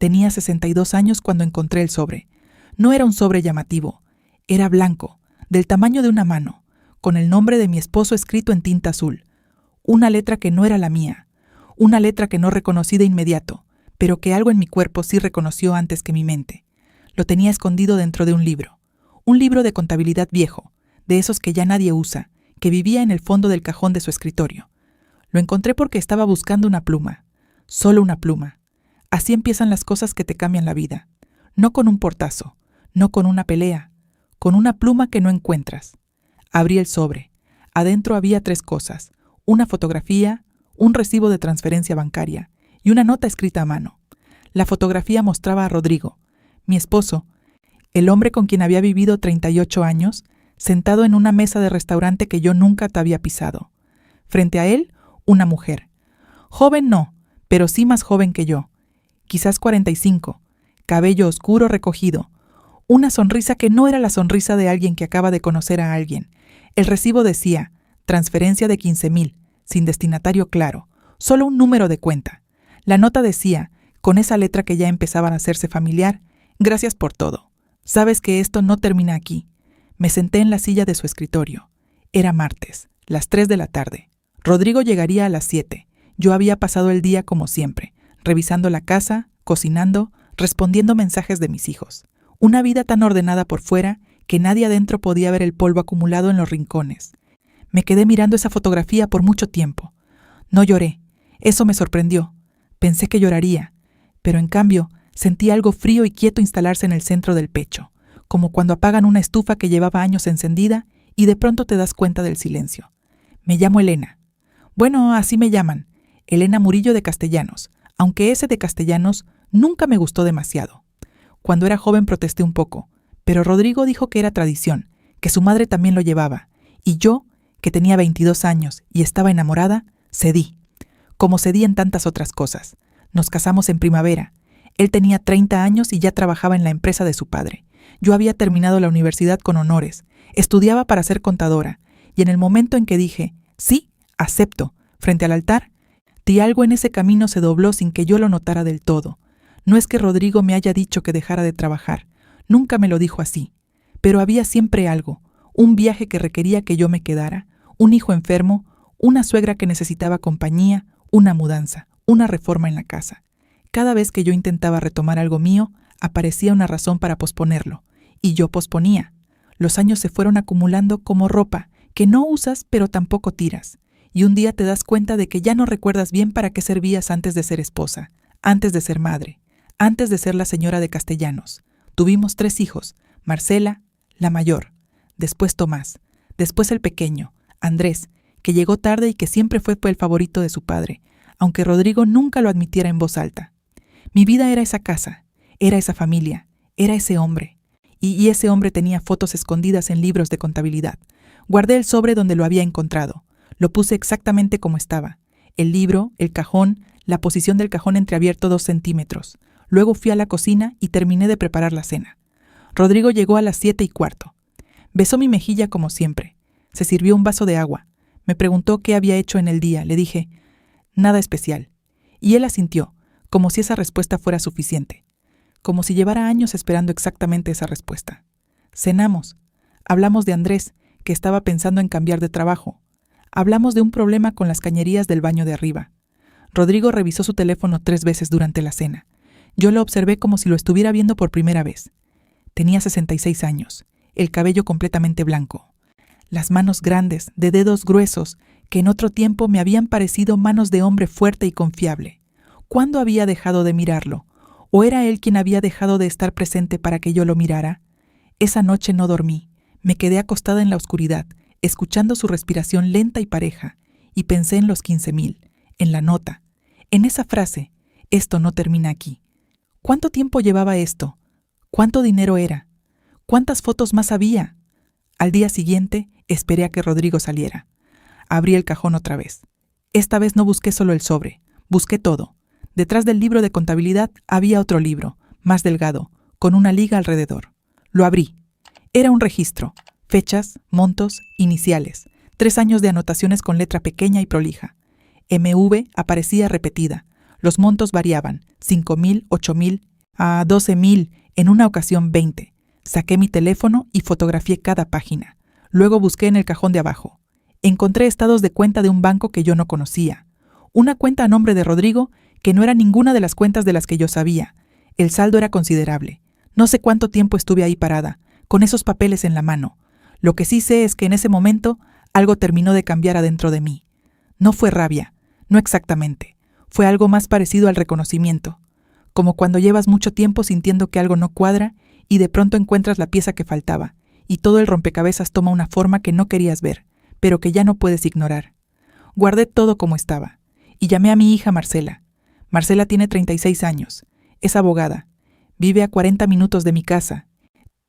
Tenía 62 años cuando encontré el sobre. No era un sobre llamativo. Era blanco, del tamaño de una mano, con el nombre de mi esposo escrito en tinta azul. Una letra que no era la mía. Una letra que no reconocí de inmediato, pero que algo en mi cuerpo sí reconoció antes que mi mente. Lo tenía escondido dentro de un libro de contabilidad viejo, de esos que ya nadie usa, que vivía en el fondo del cajón de su escritorio. Lo encontré porque estaba buscando una pluma, solo una pluma. Así empiezan las cosas que te cambian la vida, no con un portazo, no con una pelea, con una pluma que no encuentras. Abrí el sobre. Adentro había 3 cosas: una fotografía, un recibo de transferencia bancaria y una nota escrita a mano. La fotografía mostraba a Rodrigo, mi esposo, el hombre con quien había vivido 38 años, sentado en una mesa de restaurante que yo nunca te había pisado. Frente a él, una mujer. Joven no, pero sí más joven que yo. Quizás 45, cabello oscuro recogido. Una sonrisa que no era la sonrisa de alguien que acaba de conocer a alguien. El recibo decía, transferencia de 15,000, sin destinatario claro, solo un número de cuenta. La nota decía, con esa letra que ya empezaba a hacerse familiar, gracias por todo. Sabes que esto no termina aquí. Me senté en la silla de su escritorio. Era martes, las 3 de la tarde. Rodrigo llegaría a las 7. Yo había pasado el día como siempre, revisando la casa, cocinando, respondiendo mensajes de mis hijos. Una vida tan ordenada por fuera que nadie adentro podía ver el polvo acumulado en los rincones. Me quedé mirando esa fotografía por mucho tiempo. No lloré. Eso me sorprendió. Pensé que lloraría, pero en cambio sentí algo frío y quieto instalarse en el centro del pecho, como cuando apagan una estufa que llevaba años encendida y de pronto te das cuenta del silencio. Me llamo Elena. Bueno, así me llaman. Elena Murillo de Castellanos, aunque ese de Castellanos nunca me gustó demasiado. Cuando era joven protesté un poco, pero Rodrigo dijo que era tradición, que su madre también lo llevaba, y yo, que tenía 22 años y estaba enamorada, cedí. Como cedí en tantas otras cosas. Nos casamos en primavera. Él tenía 30 años y ya trabajaba en la empresa de su padre. Yo había terminado la universidad con honores, estudiaba para ser contadora, y en el momento en que dije, sí, acepto, frente al altar, algo en ese camino se dobló sin que yo lo notara del todo. No es que Rodrigo me haya dicho que dejara de trabajar, nunca me lo dijo así, pero había siempre algo, un viaje que requería que yo me quedara, un hijo enfermo, una suegra que necesitaba compañía, una mudanza, una reforma en la casa. Cada vez que yo intentaba retomar algo mío, aparecía una razón para posponerlo, y yo posponía. Los años se fueron acumulando como ropa, que no usas pero tampoco tiras, y un día te das cuenta de que ya no recuerdas bien para qué servías antes de ser esposa, antes de ser madre, antes de ser la señora de Castellanos. Tuvimos 3 hijos, Marcela, la mayor, después Tomás, después el pequeño, Andrés, que llegó tarde y que siempre fue el favorito de su padre, aunque Rodrigo nunca lo admitiera en voz alta. Mi vida era esa casa, era esa familia, era ese hombre. Y ese hombre tenía fotos escondidas en libros de contabilidad. Guardé el sobre donde lo había encontrado. Lo puse exactamente como estaba. El libro, el cajón, la posición del cajón entreabierto 2 centímetros. Luego fui a la cocina y terminé de preparar la cena. Rodrigo llegó a las 7:15. Besó mi mejilla como siempre. Se sirvió un vaso de agua. Me preguntó qué había hecho en el día. Le dije, nada especial. Y él asintió, como si esa respuesta fuera suficiente. Como si llevara años esperando exactamente esa respuesta. Cenamos. Hablamos de Andrés, que estaba pensando en cambiar de trabajo. Hablamos de un problema con las cañerías del baño de arriba. Rodrigo revisó su teléfono 3 veces durante la cena. Yo lo observé como si lo estuviera viendo por primera vez. Tenía 66 años, el cabello completamente blanco. Las manos grandes, de dedos gruesos, que en otro tiempo me habían parecido manos de hombre fuerte y confiable. ¿Cuándo había dejado de mirarlo? ¿O era él quien había dejado de estar presente para que yo lo mirara? Esa noche no dormí. Me quedé acostada en la oscuridad, escuchando su respiración lenta y pareja, y pensé en los 15,000, en la nota, en esa frase, esto no termina aquí. ¿Cuánto tiempo llevaba esto? ¿Cuánto dinero era? ¿Cuántas fotos más había? Al día siguiente, esperé a que Rodrigo saliera. Abrí el cajón otra vez. Esta vez no busqué solo el sobre, busqué todo. Detrás del libro de contabilidad había otro libro, más delgado, con una liga alrededor. Lo abrí. Era un registro. Fechas, montos, iniciales. 3 años de anotaciones con letra pequeña y prolija. MV aparecía repetida. Los montos variaban, 5,000, 8,000, A 12,000, en una ocasión 20. Saqué mi teléfono y fotografié cada página. Luego busqué en el cajón de abajo. Encontré estados de cuenta de un banco que yo no conocía. Una cuenta a nombre de Rodrigo que no era ninguna de las cuentas de las que yo sabía. El saldo era considerable. No sé cuánto tiempo estuve ahí parada, con esos papeles en la mano. Lo que sí sé es que en ese momento algo terminó de cambiar adentro de mí. No fue rabia, no exactamente. Fue algo más parecido al reconocimiento. Como cuando llevas mucho tiempo sintiendo que algo no cuadra y de pronto encuentras la pieza que faltaba, y todo el rompecabezas toma una forma que no querías ver, pero que ya no puedes ignorar. Guardé todo como estaba, y llamé a mi hija Marcela. Marcela tiene 36 años, es abogada, vive a 40 minutos de mi casa.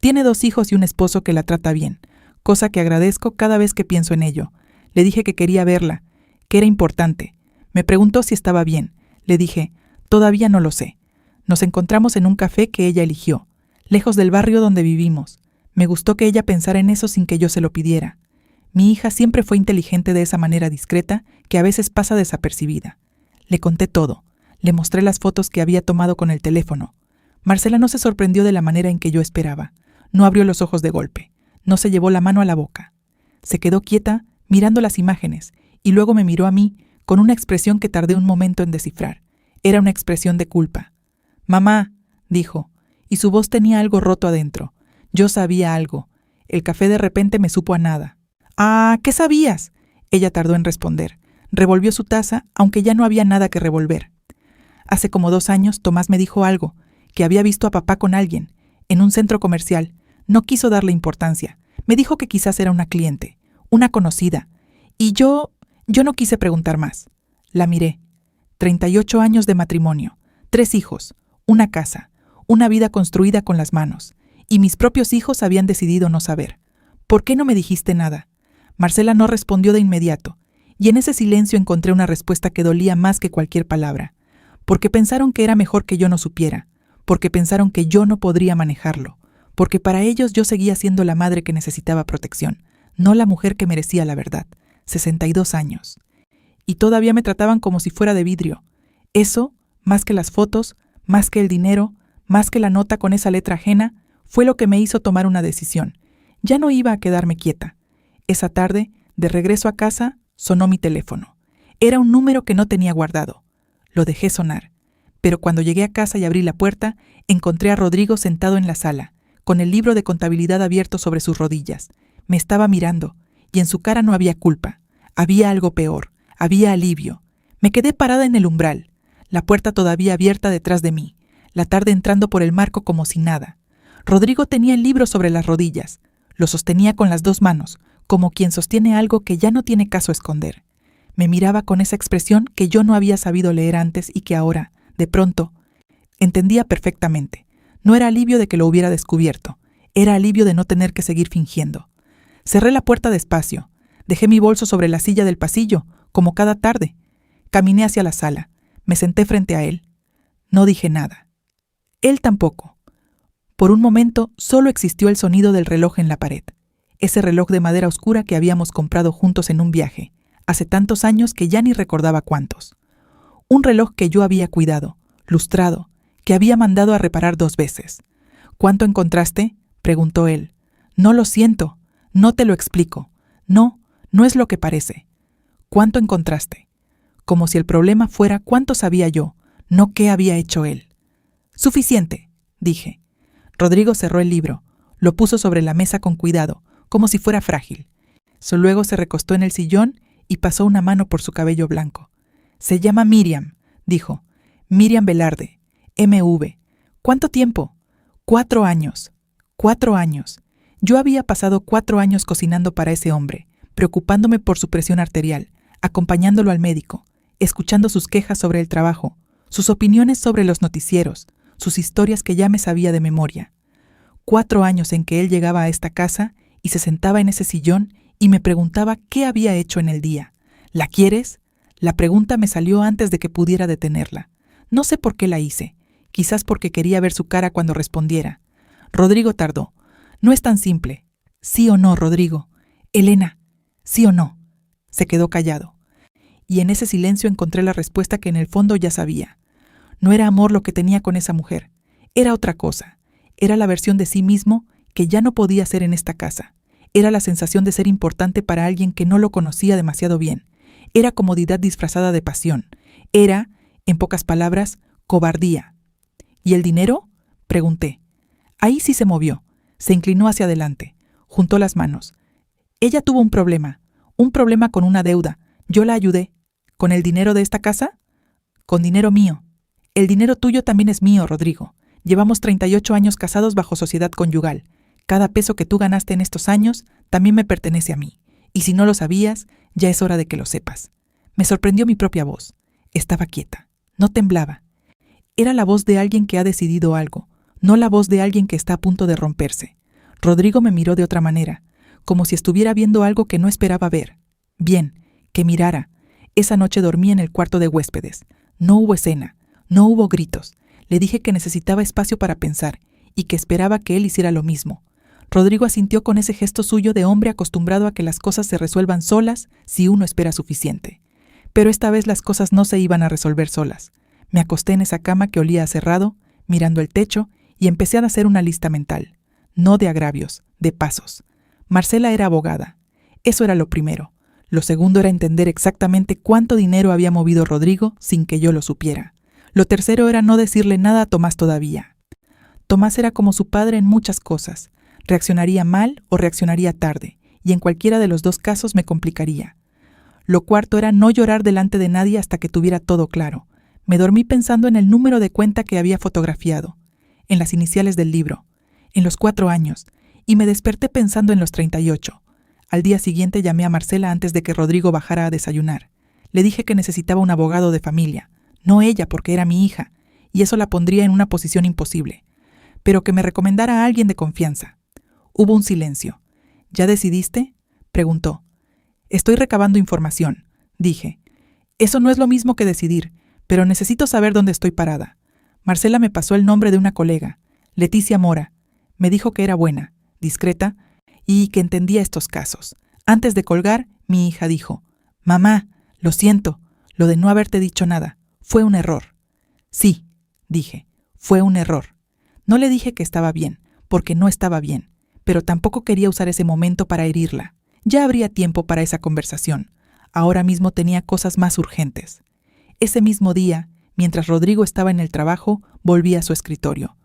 Tiene 2 hijos y un esposo que la trata bien, cosa que agradezco cada vez que pienso en ello. Le dije que quería verla, que era importante. Me preguntó si estaba bien. Le dije, todavía no lo sé. Nos encontramos en un café que ella eligió, lejos del barrio donde vivimos. Me gustó que ella pensara en eso sin que yo se lo pidiera. Mi hija siempre fue inteligente de esa manera discreta que a veces pasa desapercibida. Le conté todo. Le mostré las fotos que había tomado con el teléfono. Marcela no se sorprendió de la manera en que yo esperaba. No abrió los ojos de golpe. No se llevó la mano a la boca. Se quedó quieta, mirando las imágenes, y luego me miró a mí con una expresión que tardé un momento en descifrar. Era una expresión de culpa. «Mamá», dijo, y su voz tenía algo roto adentro. Yo sabía algo. El café de repente me supo a nada. «Ah, ¿qué sabías?», ella tardó en responder. Revolvió su taza, aunque ya no había nada que revolver. Hace como 2 años Tomás me dijo algo, que había visto a papá con alguien, en un centro comercial. No quiso darle importancia. Me dijo que quizás era una cliente, una conocida. Y yo no quise preguntar más. La miré. 38 años de matrimonio, 3 hijos, una casa, una vida construida con las manos. Y mis propios hijos habían decidido no saber. ¿Por qué no me dijiste nada? Marcela no respondió de inmediato, y en ese silencio encontré una respuesta que dolía más que cualquier palabra. Porque pensaron que era mejor que yo no supiera, porque pensaron que yo no podría manejarlo, porque para ellos yo seguía siendo la madre que necesitaba protección, no la mujer que merecía la verdad. 62 años. Y todavía me trataban como si fuera de vidrio. Eso, más que las fotos, más que el dinero, más que la nota con esa letra ajena, fue lo que me hizo tomar una decisión. Ya no iba a quedarme quieta. Esa tarde, de regreso a casa, sonó mi teléfono. Era un número que no tenía guardado. Lo dejé sonar. Pero cuando llegué a casa y abrí la puerta, encontré a Rodrigo sentado en la sala, con el libro de contabilidad abierto sobre sus rodillas. Me estaba mirando, y en su cara no había culpa. Había algo peor. Había alivio. Me quedé parada en el umbral, la puerta todavía abierta detrás de mí, la tarde entrando por el marco como si nada. Rodrigo tenía el libro sobre las rodillas. Lo sostenía con las 2 manos, como quien sostiene algo que ya no tiene caso esconder. Me miraba con esa expresión que yo no había sabido leer antes y que ahora, de pronto, entendía perfectamente. No era alivio de que lo hubiera descubierto, era alivio de no tener que seguir fingiendo. Cerré la puerta despacio, dejé mi bolso sobre la silla del pasillo, como cada tarde. Caminé hacia la sala, me senté frente a él. No dije nada. Él tampoco. Por un momento solo existió el sonido del reloj en la pared, ese reloj de madera oscura que habíamos comprado juntos en un viaje, hace tantos años que ya ni recordaba cuántos. Un reloj que yo había cuidado, lustrado, que había mandado a reparar 2 veces. «¿Cuánto encontraste?», preguntó él. «No lo siento, no te lo explico. No, no es lo que parece». «¿Cuánto encontraste?», como si el problema fuera cuánto sabía yo, no qué había hecho él. «Suficiente», dije. Rodrigo cerró el libro, lo puso sobre la mesa con cuidado, como si fuera frágil. Luego se recostó en el sillón y pasó una mano por su cabello blanco. «Se llama Miriam», dijo. «Miriam Velarde, M.V. ¿Cuánto tiempo?». 4 años. 4 años. Yo había pasado 4 años cocinando para ese hombre, preocupándome por su presión arterial, acompañándolo al médico, escuchando sus quejas sobre el trabajo, sus opiniones sobre los noticieros, sus historias que ya me sabía de memoria. 4 años en que él llegaba a esta casa y se sentaba en ese sillón y me preguntaba qué había hecho en el día. «¿La quieres?». La pregunta me salió antes de que pudiera detenerla. No sé por qué la hice, quizás porque quería ver su cara cuando respondiera. Rodrigo tardó. «No es tan simple». «¿Sí o no, Rodrigo?». «Elena, ¿sí o no?». Se quedó callado. Y en ese silencio encontré la respuesta que en el fondo ya sabía. No era amor lo que tenía con esa mujer. Era otra cosa. Era la versión de sí mismo que ya no podía ser en esta casa. Era la sensación de ser importante para alguien que no lo conocía demasiado bien. Era comodidad disfrazada de pasión. Era, en pocas palabras, cobardía. ¿Y el dinero?, pregunté. Ahí sí se movió. Se inclinó hacia adelante. Juntó las manos. Ella tuvo un problema con una deuda. Yo la ayudé. ¿Con el dinero de esta casa? Con dinero mío. El dinero tuyo también es mío, Rodrigo. Llevamos 38 años casados bajo sociedad conyugal. Cada peso que tú ganaste en estos años también me pertenece a mí. Y si no lo sabías, ya es hora de que lo sepas. Me sorprendió mi propia voz. Estaba quieta. No temblaba. Era la voz de alguien que ha decidido algo, no la voz de alguien que está a punto de romperse. Rodrigo me miró de otra manera, como si estuviera viendo algo que no esperaba ver. Bien, que mirara. Esa noche dormí en el cuarto de huéspedes. No hubo escena, no hubo gritos. Le dije que necesitaba espacio para pensar y que esperaba que él hiciera lo mismo. Rodrigo asintió con ese gesto suyo de hombre acostumbrado a que las cosas se resuelvan solas si uno espera suficiente. Pero esta vez las cosas no se iban a resolver solas. Me acosté en esa cama que olía a cerrado, mirando el techo, y empecé a hacer una lista mental. No de agravios, de pasos. Marcela era abogada. Eso era lo primero. Lo segundo era entender exactamente cuánto dinero había movido Rodrigo sin que yo lo supiera. Lo tercero era no decirle nada a Tomás todavía. Tomás era como su padre en muchas cosas. Reaccionaría mal o reaccionaría tarde, y en cualquiera de los dos casos me complicaría. Lo cuarto era no llorar delante de nadie hasta que tuviera todo claro. Me dormí pensando en el número de cuenta que había fotografiado, en las iniciales del libro, en los 4 años, y me desperté pensando en los 38. Al día siguiente llamé a Marcela antes de que Rodrigo bajara a desayunar. Le dije que necesitaba un abogado de familia, no ella porque era mi hija, y eso la pondría en una posición imposible, pero que me recomendara a alguien de confianza. Hubo un silencio. ¿Ya decidiste?, preguntó. Estoy recabando información, dije. Eso no es lo mismo que decidir, pero necesito saber dónde estoy parada. Marcela me pasó el nombre de una colega, Leticia Mora. Me dijo que era buena, discreta y que entendía estos casos. Antes de colgar, mi hija dijo: «Mamá, lo siento, lo de no haberte dicho nada. Fue un error». «Sí», dije, «fue un error». No le dije que estaba bien, porque no estaba bien, pero tampoco quería usar ese momento para herirla. Ya habría tiempo para esa conversación. Ahora mismo tenía cosas más urgentes. Ese mismo día, mientras Rodrigo estaba en el trabajo, volví a su escritorio.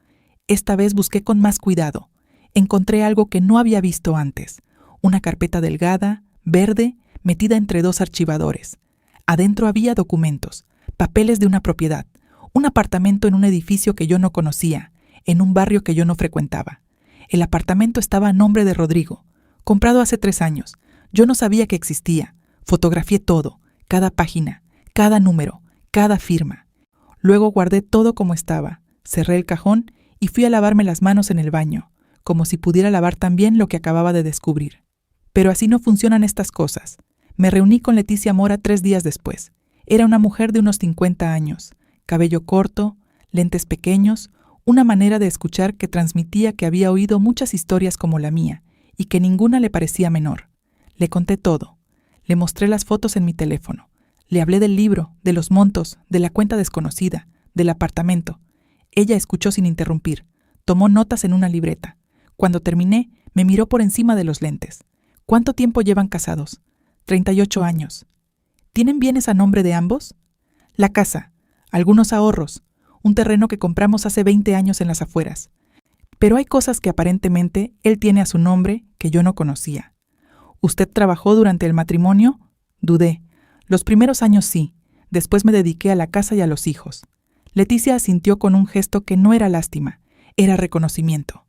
Esta vez busqué con más cuidado. Encontré algo que no había visto antes. Una carpeta delgada, verde, metida entre 2 archivadores. Adentro había documentos, papeles de una propiedad, un apartamento en un edificio que yo no conocía, en un barrio que yo no frecuentaba. El apartamento estaba a nombre de Rodrigo, comprado hace 3 años. Yo no sabía que existía. Fotografié todo, cada página, cada número, cada firma. Luego guardé todo como estaba, cerré el cajón y fui a lavarme las manos en el baño, como si pudiera lavar también lo que acababa de descubrir. Pero así no funcionan estas cosas. Me reuní con Leticia Mora 3 días después. Era una mujer de unos 50 años, cabello corto, lentes pequeños, una manera de escuchar que transmitía que había oído muchas historias como la mía y que ninguna le parecía menor. Le conté todo. Le mostré las fotos en mi teléfono. Le hablé del libro, de los montos, de la cuenta desconocida, del apartamento. Ella escuchó sin interrumpir. Tomó notas en una libreta. Cuando terminé, me miró por encima de los lentes. ¿Cuánto tiempo llevan casados? 38 años. ¿Tienen bienes a nombre de ambos? La casa, algunos ahorros, un terreno que compramos hace 20 años en las afueras. Pero hay cosas que aparentemente él tiene a su nombre que yo no conocía. ¿Usted trabajó durante el matrimonio? Dudé. Los primeros años sí, después me dediqué a la casa y a los hijos. Leticia asintió con un gesto que no era lástima, era reconocimiento.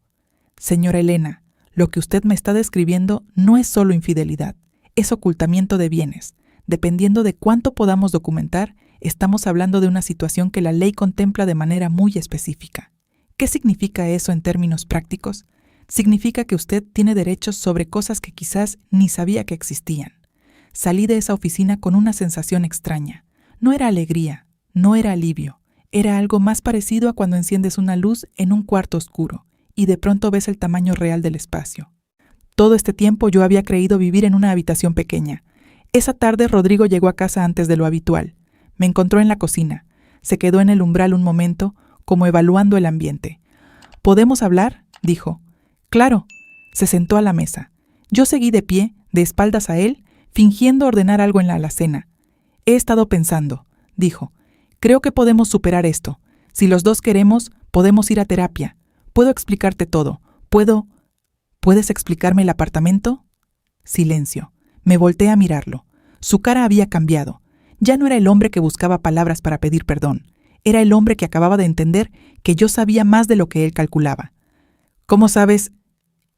Señora Elena, lo que usted me está describiendo no es solo infidelidad, es ocultamiento de bienes. Dependiendo de cuánto podamos documentar, estamos hablando de una situación que la ley contempla de manera muy específica. ¿Qué significa eso en términos prácticos? Significa que usted tiene derechos sobre cosas que quizás ni sabía que existían. Salí de esa oficina con una sensación extraña. No era alegría, no era alivio. Era algo más parecido a cuando enciendes una luz en un cuarto oscuro y de pronto ves el tamaño real del espacio. Todo este tiempo yo había creído vivir en una habitación pequeña. Esa tarde Rodrigo llegó a casa antes de lo habitual. Me encontró en la cocina. Se quedó en el umbral un momento, como evaluando el ambiente. ¿Podemos hablar?, dijo. Claro. Se sentó a la mesa. Yo seguí de pie, de espaldas a él, fingiendo ordenar algo en la alacena. He estado pensando, dijo. Creo que podemos superar esto. Si los dos queremos, podemos ir a terapia. Puedo explicarte todo. ¿Puedes explicarme el apartamento? Silencio. Me volteé a mirarlo. Su cara había cambiado. Ya no era el hombre que buscaba palabras para pedir perdón. Era el hombre que acababa de entender que yo sabía más de lo que él calculaba. ¿Cómo sabes?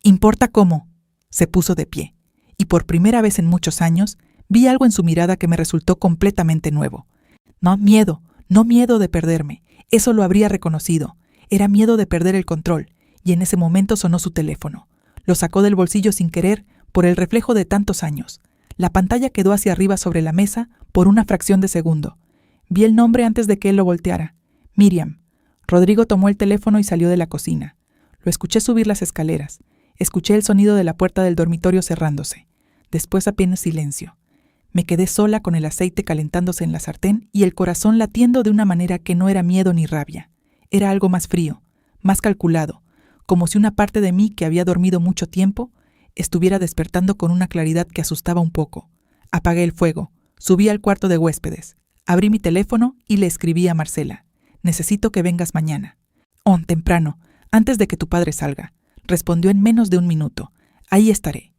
¿Importa cómo? Se puso de pie. Y por primera vez en muchos años, vi algo en su mirada que me resultó completamente nuevo. No miedo de perderme. Eso lo habría reconocido. Era miedo de perder el control. Y en ese momento sonó su teléfono. Lo sacó del bolsillo sin querer, por el reflejo de tantos años. La pantalla quedó hacia arriba sobre la mesa por una fracción de segundo. Vi el nombre antes de que él lo volteara. Miriam. Rodrigo tomó el teléfono y salió de la cocina. Lo escuché subir las escaleras. Escuché el sonido de la puerta del dormitorio cerrándose. Después apenas silencio. Me quedé sola con el aceite calentándose en la sartén y el corazón latiendo de una manera que no era miedo ni rabia. Era algo más frío, más calculado, como si una parte de mí que había dormido mucho tiempo estuviera despertando con una claridad que asustaba un poco. Apagué el fuego, subí al cuarto de huéspedes, abrí mi teléfono y le escribí a Marcela. Necesito que vengas mañana. Temprano, antes de que tu padre salga. Respondió en menos de un minuto. Ahí estaré.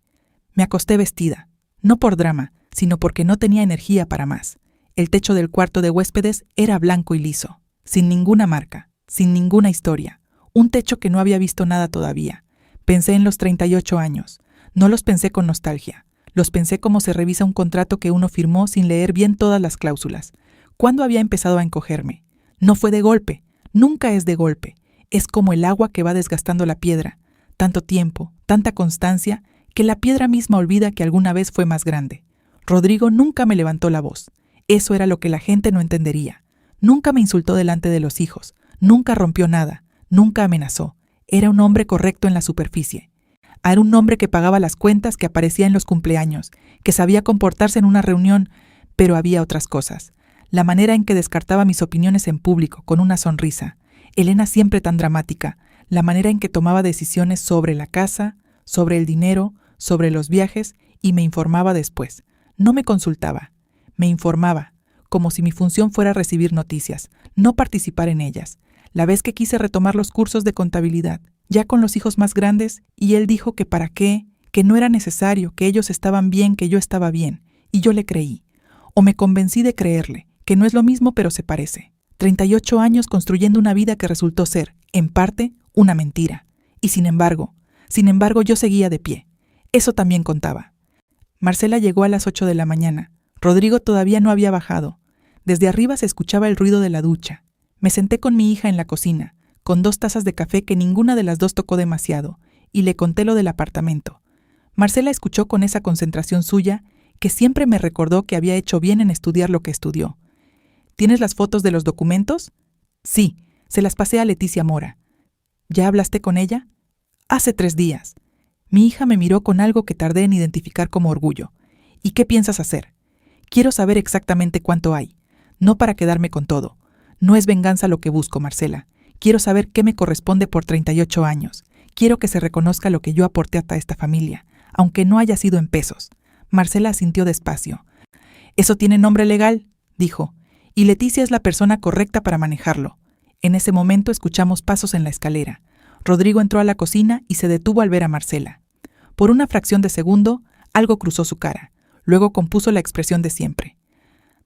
Me acosté vestida, no por drama, sino porque no tenía energía para más. El techo del cuarto de huéspedes era blanco y liso, sin ninguna marca, sin ninguna historia. Un techo que no había visto nada todavía. Pensé en los 38 años. No los pensé con nostalgia. Los pensé como se revisa un contrato que uno firmó sin leer bien todas las cláusulas. ¿Cuándo había empezado a encogerme? No fue de golpe. Nunca es de golpe. Es como el agua que va desgastando la piedra. Tanto tiempo, tanta constancia, que la piedra misma olvida que alguna vez fue más grande. Rodrigo nunca me levantó la voz. Eso era lo que la gente no entendería. Nunca me insultó delante de los hijos. Nunca rompió nada. Nunca amenazó. Era un hombre correcto en la superficie. Era un hombre que pagaba las cuentas, que aparecía en los cumpleaños, que sabía comportarse en una reunión, pero había otras cosas. La manera en que descartaba mis opiniones en público, con una sonrisa. Elena siempre tan dramática. La manera en que tomaba decisiones sobre la casa, sobre el dinero, sobre los viajes, y me informaba después. No me consultaba. Me informaba, como si mi función fuera recibir noticias, no participar en ellas. La vez que quise retomar los cursos de contabilidad, ya con los hijos más grandes, y él dijo que para qué, que no era necesario, que ellos estaban bien, que yo estaba bien, y yo le creí. O me convencí de creerle, que no es lo mismo pero se parece. 38 años construyendo una vida que resultó ser, en parte, una mentira. Y sin embargo, yo seguía de pie. Eso también contaba. Marcela llegó a las 8 de la mañana. Rodrigo todavía no había bajado. Desde arriba se escuchaba el ruido de la ducha. Me senté con mi hija en la cocina, con 2 tazas de café que ninguna de las dos tocó demasiado, y le conté lo del apartamento. Marcela escuchó con esa concentración suya que siempre me recordó que había hecho bien en estudiar lo que estudió. ¿Tienes las fotos de los documentos? Sí, se las pasé a Leticia Mora. ¿Ya hablaste con ella? Hace 3 días. Mi hija me miró con algo que tardé en identificar como orgullo. ¿Y qué piensas hacer? Quiero saber exactamente cuánto hay. No para quedarme con todo. No es venganza lo que busco, Marcela. Quiero saber qué me corresponde por 38 años. Quiero que se reconozca lo que yo aporté hasta esta familia, aunque no haya sido en pesos. Marcela asintió despacio. «¿Eso tiene nombre legal?», dijo, «y Leticia es la persona correcta para manejarlo». En ese momento escuchamos pasos en la escalera. Rodrigo entró a la cocina y se detuvo al ver a Marcela. Por una fracción de segundo, algo cruzó su cara. Luego compuso la expresión de siempre.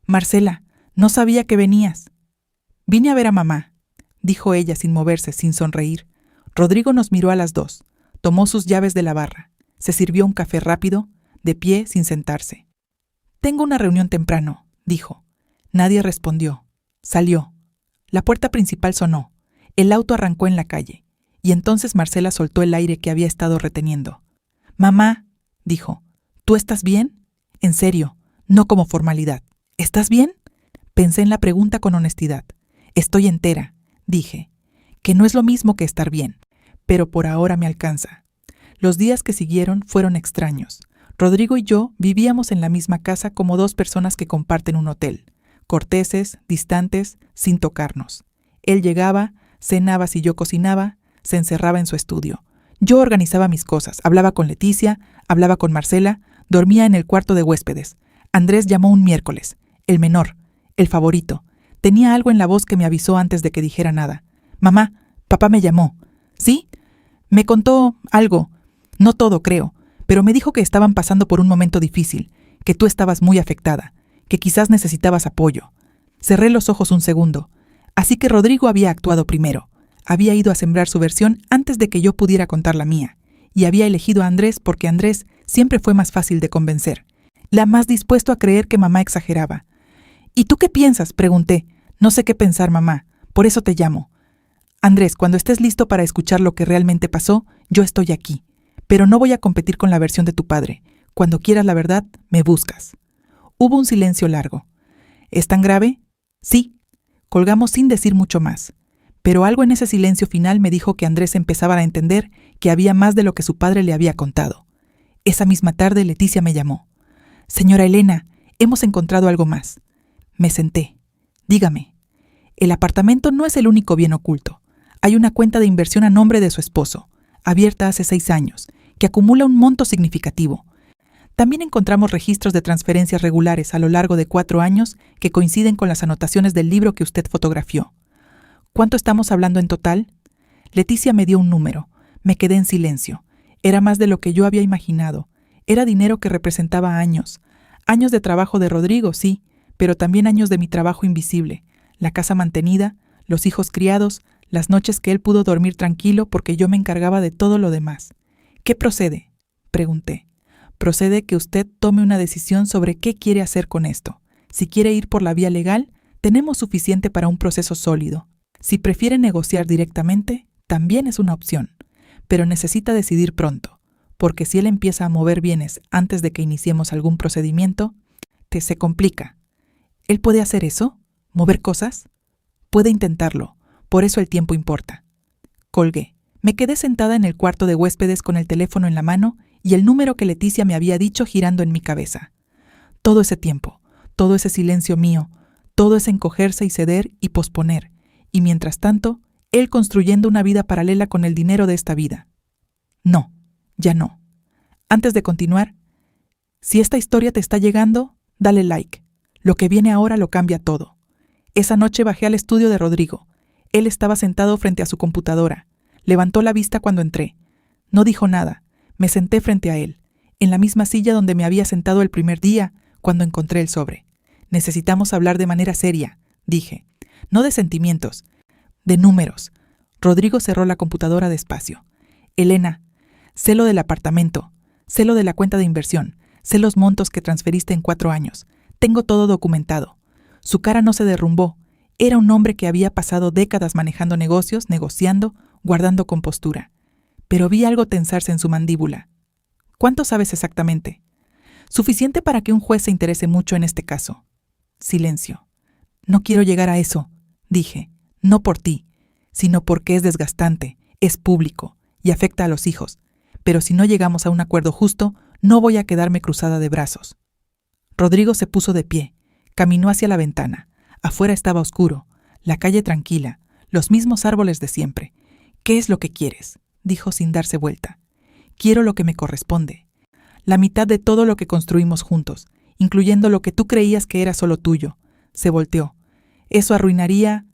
«Marcela, no sabía que venías». «Vine a ver a mamá», dijo ella sin moverse, sin sonreír. Rodrigo nos miró a las dos. Tomó sus llaves de la barra. Se sirvió un café rápido, de pie, sin sentarse. «Tengo una reunión temprano», dijo. Nadie respondió. Salió. La puerta principal sonó. El auto arrancó en la calle. Y entonces Marcela soltó el aire que había estado reteniendo. «Mamá», dijo, «¿tú estás bien? En serio, no como formalidad. ¿Estás bien?» Pensé en la pregunta con honestidad. «Estoy entera», dije, que no es lo mismo que estar bien, pero por ahora me alcanza. Los días que siguieron fueron extraños. Rodrigo y yo vivíamos en la misma casa como 2 personas que comparten un hotel, corteses, distantes, sin tocarnos. Él llegaba, cenaba si yo cocinaba, se encerraba en su estudio. Yo organizaba mis cosas, hablaba con Leticia, hablaba con Marcela, dormía en el cuarto de huéspedes. Andrés llamó un miércoles, el menor, el favorito. Tenía algo en la voz que me avisó antes de que dijera nada. Mamá, papá me llamó. ¿Sí? Me contó algo. No todo, creo, pero me dijo que estaban pasando por un momento difícil, que tú estabas muy afectada, que quizás necesitabas apoyo. Cerré los ojos un segundo. Así que Rodrigo había actuado primero. Había ido a sembrar su versión antes de que yo pudiera contar la mía. Y había elegido a Andrés porque Andrés siempre fue más fácil de convencer. La más dispuesto a creer que mamá exageraba. ¿Y tú qué piensas?, pregunté. No sé qué pensar, mamá. Por eso te llamo. Andrés, cuando estés listo para escuchar lo que realmente pasó, yo estoy aquí. Pero no voy a competir con la versión de tu padre. Cuando quieras la verdad, me buscas. Hubo un silencio largo. ¿Es tan grave? Sí. Colgamos sin decir mucho más. Pero algo en ese silencio final me dijo que Andrés empezaba a entender que había más de lo que su padre le había contado. Esa misma tarde Leticia me llamó. Señora Elena, hemos encontrado algo más. Me senté. Dígame. El apartamento no es el único bien oculto. Hay una cuenta de inversión a nombre de su esposo, abierta hace 6 años, que acumula un monto significativo. También encontramos registros de transferencias regulares a lo largo de 4 años que coinciden con las anotaciones del libro que usted fotografió. ¿Cuánto estamos hablando en total? Leticia me dio un número. Me quedé en silencio. Era más de lo que yo había imaginado. Era dinero que representaba años. Años de trabajo de Rodrigo, sí, pero también años de mi trabajo invisible. La casa mantenida, los hijos criados, las noches que él pudo dormir tranquilo porque yo me encargaba de todo lo demás. ¿Qué procede?, pregunté. Procede que usted tome una decisión sobre qué quiere hacer con esto. Si quiere ir por la vía legal, tenemos suficiente para un proceso sólido. Si prefiere negociar directamente, también es una opción. Pero necesita decidir pronto, porque si él empieza a mover bienes antes de que iniciemos algún procedimiento, se complica. ¿Él puede hacer eso? ¿Mover cosas? Puede intentarlo, por eso el tiempo importa. Colgué. Me quedé sentada en el cuarto de huéspedes con el teléfono en la mano y el número que Leticia me había dicho girando en mi cabeza. Todo ese tiempo, todo ese silencio mío, todo ese encogerse y ceder y posponer, y mientras tanto, él construyendo una vida paralela con el dinero de esta vida. No, ya no. Antes de continuar, si esta historia te está llegando, dale like. Lo que viene ahora lo cambia todo. Esa noche bajé al estudio de Rodrigo. Él estaba sentado frente a su computadora. Levantó la vista cuando entré. No dijo nada. Me senté frente a él, en la misma silla donde me había sentado el primer día, cuando encontré el sobre. Necesitamos hablar de manera seria, dije. No de sentimientos, de números. Rodrigo cerró la computadora despacio. Elena, sé lo del apartamento, sé lo de la cuenta de inversión, sé los montos que transferiste en 4 años. Tengo todo documentado. Su cara no se derrumbó. Era un hombre que había pasado décadas manejando negocios, negociando, guardando compostura. Pero vi algo tensarse en su mandíbula. ¿Cuánto sabes exactamente? Suficiente para que un juez se interese mucho en este caso. Silencio. No quiero llegar a eso, dije. No por ti, sino porque es desgastante, es público y afecta a los hijos. Pero si no llegamos a un acuerdo justo, no voy a quedarme cruzada de brazos. Rodrigo se puso de pie, caminó hacia la ventana. Afuera estaba oscuro, la calle tranquila, los mismos árboles de siempre. ¿Qué es lo que quieres?, dijo sin darse vuelta. Quiero lo que me corresponde. La mitad de todo lo que construimos juntos, incluyendo lo que tú creías que era solo tuyo. Se volteó. Eso arruinaría...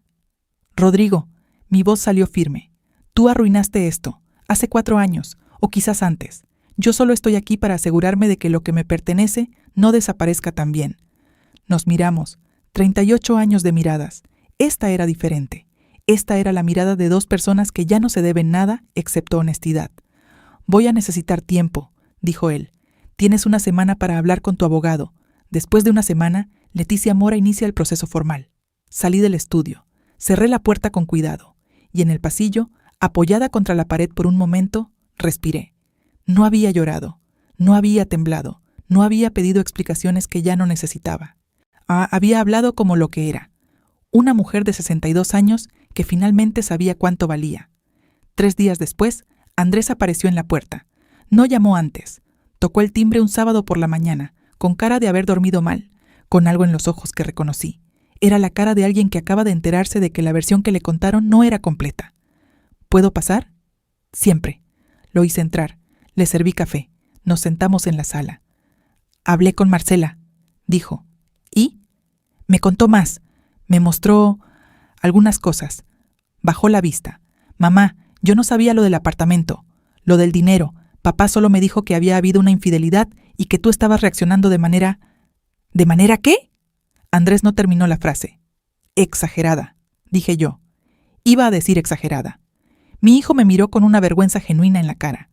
Rodrigo, mi voz salió firme. Tú arruinaste esto, hace 4 años, o quizás antes. Yo solo estoy aquí para asegurarme de que lo que me pertenece no desaparezca también. Nos miramos, 38 años de miradas. Esta era diferente. Esta era la mirada de 2 personas que ya no se deben nada excepto honestidad. Voy a necesitar tiempo, dijo él. Tienes 1 semana para hablar con tu abogado. Después de 1 semana, Leticia Mora inicia el proceso formal. Salí del estudio. Cerré la puerta con cuidado. Y en el pasillo, apoyada contra la pared por un momento, respiré. No había llorado. No había temblado. No había pedido explicaciones que ya no necesitaba. Había hablado como lo que era. Una mujer de 62 años que finalmente sabía cuánto valía. 3 días después, Andrés apareció en la puerta. No llamó antes. Tocó el timbre un sábado por la mañana, con cara de haber dormido mal, con algo en los ojos que reconocí. Era la cara de alguien que acaba de enterarse de que la versión que le contaron no era completa. ¿Puedo pasar?, Siempre. Lo hice entrar. Le serví café. Nos sentamos en la sala. Hablé con Marcela, dijo. ¿Y? Me contó más. Me mostró algunas cosas. Bajó la vista. Mamá, yo no sabía lo del apartamento, lo del dinero. Papá solo me dijo que había habido una infidelidad y que tú estabas reaccionando de manera... ¿De manera qué? Andrés no terminó la frase. Exagerada, dije yo. Iba a decir exagerada. Mi hijo me miró con una vergüenza genuina en la cara.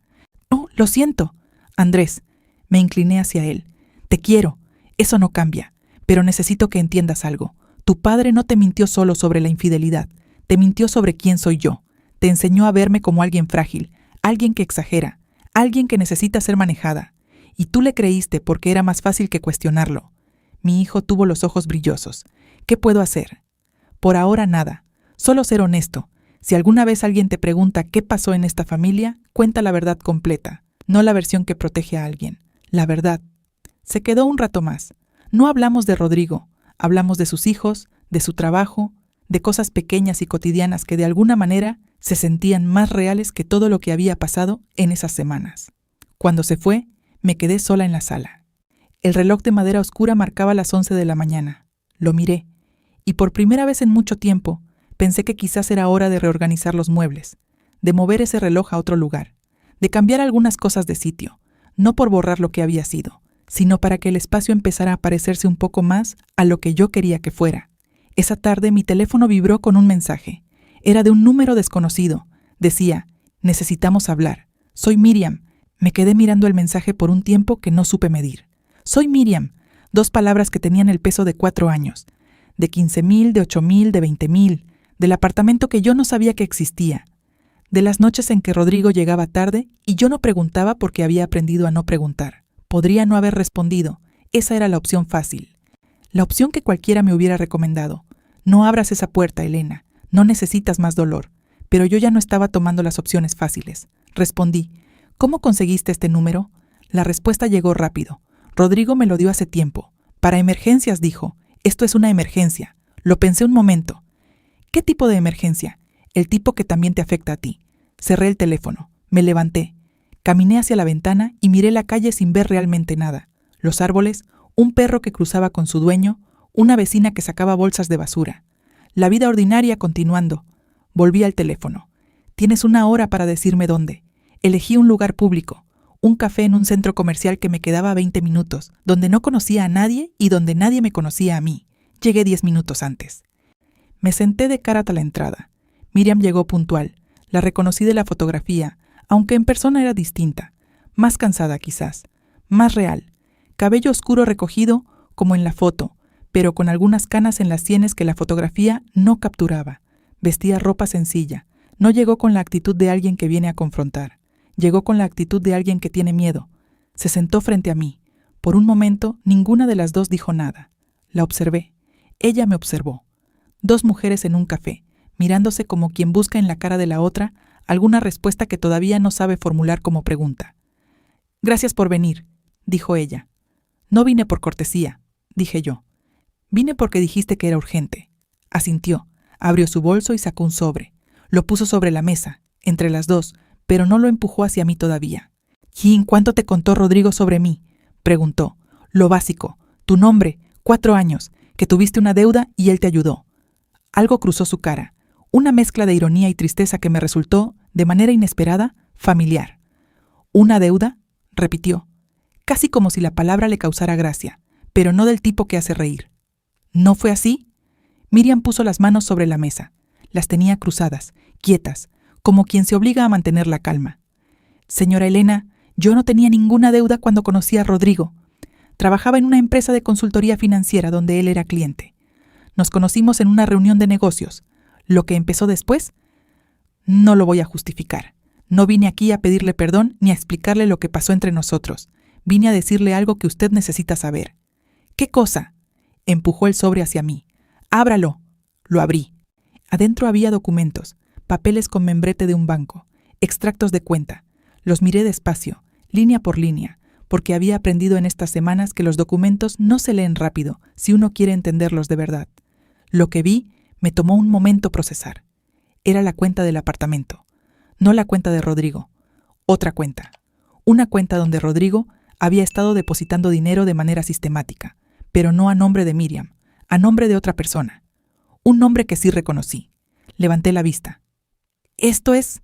No, lo siento. Andrés, me incliné hacia él. Te quiero. Eso no cambia. Pero necesito que entiendas algo. Tu padre no te mintió solo sobre la infidelidad. Te mintió sobre quién soy yo. Te enseñó a verme como alguien frágil, alguien que exagera, alguien que necesita ser manejada. Y tú le creíste porque era más fácil que cuestionarlo. Mi hijo tuvo los ojos brillosos. ¿Qué puedo hacer? Por ahora nada. Solo ser honesto. Si alguna vez alguien te pregunta qué pasó en esta familia, cuenta la verdad completa, no la versión que protege a alguien. La verdad. Se quedó un rato más. No hablamos de Rodrigo. Hablamos de sus hijos, de su trabajo, de cosas pequeñas y cotidianas que de alguna manera se sentían más reales que todo lo que había pasado en esas semanas. Cuando se fue, me quedé sola en la sala. El reloj de madera oscura marcaba las 11 de la mañana. Lo miré, y por primera vez en mucho tiempo pensé que quizás era hora de reorganizar los muebles, de mover ese reloj a otro lugar, de cambiar algunas cosas de sitio, no por borrar lo que había sido, sino para que el espacio empezara a parecerse un poco más a lo que yo quería que fuera. Esa tarde mi teléfono vibró con un mensaje. Era de un número desconocido. Decía, necesitamos hablar. Soy Miriam. Me quedé mirando el mensaje por un tiempo que no supe medir. Soy Miriam. 2 palabras que tenían el peso de 4 años. De 15,000, de 8,000, de 20,000. Del apartamento que yo no sabía que existía. De las noches en que Rodrigo llegaba tarde y yo no preguntaba porque había aprendido a no preguntar. Podría no haber respondido. Esa era la opción fácil. La opción que cualquiera me hubiera recomendado. No abras esa puerta, Elena. No necesitas más dolor. Pero yo ya no estaba tomando las opciones fáciles. Respondí. ¿Cómo conseguiste este número? La respuesta llegó rápido. Rodrigo me lo dio hace tiempo. Para emergencias, dijo. Esto es una emergencia. Lo pensé un momento. ¿Qué tipo de emergencia? El tipo que también te afecta a ti. Cerré el teléfono. Me levanté. Caminé hacia la ventana y miré la calle sin ver realmente nada. Los árboles, un perro que cruzaba con su dueño, una vecina que sacaba bolsas de basura. La vida ordinaria continuando. Volví al teléfono. Tienes 1 hora para decirme dónde. Elegí un lugar público, un café en un centro comercial que me quedaba a 20 minutos, donde no conocía a nadie y donde nadie me conocía a mí. Llegué 10 minutos antes. Me senté de cara a la entrada. Miriam llegó puntual. La reconocí de la fotografía, aunque en persona era distinta. Más cansada quizás. Más real. Cabello oscuro recogido como en la foto, pero con algunas canas en las sienes que la fotografía no capturaba. Vestía ropa sencilla. No llegó con la actitud de alguien que viene a confrontar. Llegó con la actitud de alguien que tiene miedo. Se sentó frente a mí. Por un momento, ninguna de las dos dijo nada. La observé. Ella me observó. 2 mujeres en un café, mirándose como quien busca en la cara de la otra alguna respuesta que todavía no sabe formular como pregunta. Gracias por venir, dijo ella. No vine por cortesía, dije yo. Vine porque dijiste que era urgente. Asintió, abrió su bolso y sacó un sobre. Lo puso sobre la mesa, entre las dos, pero no lo empujó hacia mí todavía. —¿Y cuánto te contó Rodrigo sobre mí? —preguntó. —Lo básico. Tu nombre, 4 años, que tuviste una deuda y él te ayudó. Algo cruzó su cara, una mezcla de ironía y tristeza que me resultó, de manera inesperada, familiar. —¿Una deuda? —repitió, casi como si la palabra le causara gracia, pero no del tipo que hace reír. —¿No fue así? Miriam puso las manos sobre la mesa. Las tenía cruzadas, quietas, como quien se obliga a mantener la calma. Señora Elena, yo no tenía ninguna deuda cuando conocí a Rodrigo. Trabajaba en una empresa de consultoría financiera donde él era cliente. Nos conocimos en una reunión de negocios. Lo que empezó después, no lo voy a justificar. No vine aquí a pedirle perdón ni a explicarle lo que pasó entre nosotros. Vine a decirle algo que usted necesita saber. ¿Qué cosa? Empujó el sobre hacia mí. Ábralo. Lo abrí. Adentro había documentos, papeles con membrete de un banco, extractos de cuenta. Los miré despacio, línea por línea, porque había aprendido en estas semanas que los documentos no se leen rápido si uno quiere entenderlos de verdad. Lo que vi me tomó un momento procesar. Era la cuenta del apartamento. No la cuenta de Rodrigo, otra cuenta. Una cuenta donde Rodrigo había estado depositando dinero de manera sistemática, pero no a nombre de Miriam, a nombre de otra persona. Un nombre que sí reconocí. Levanté la vista. ¿Esto es?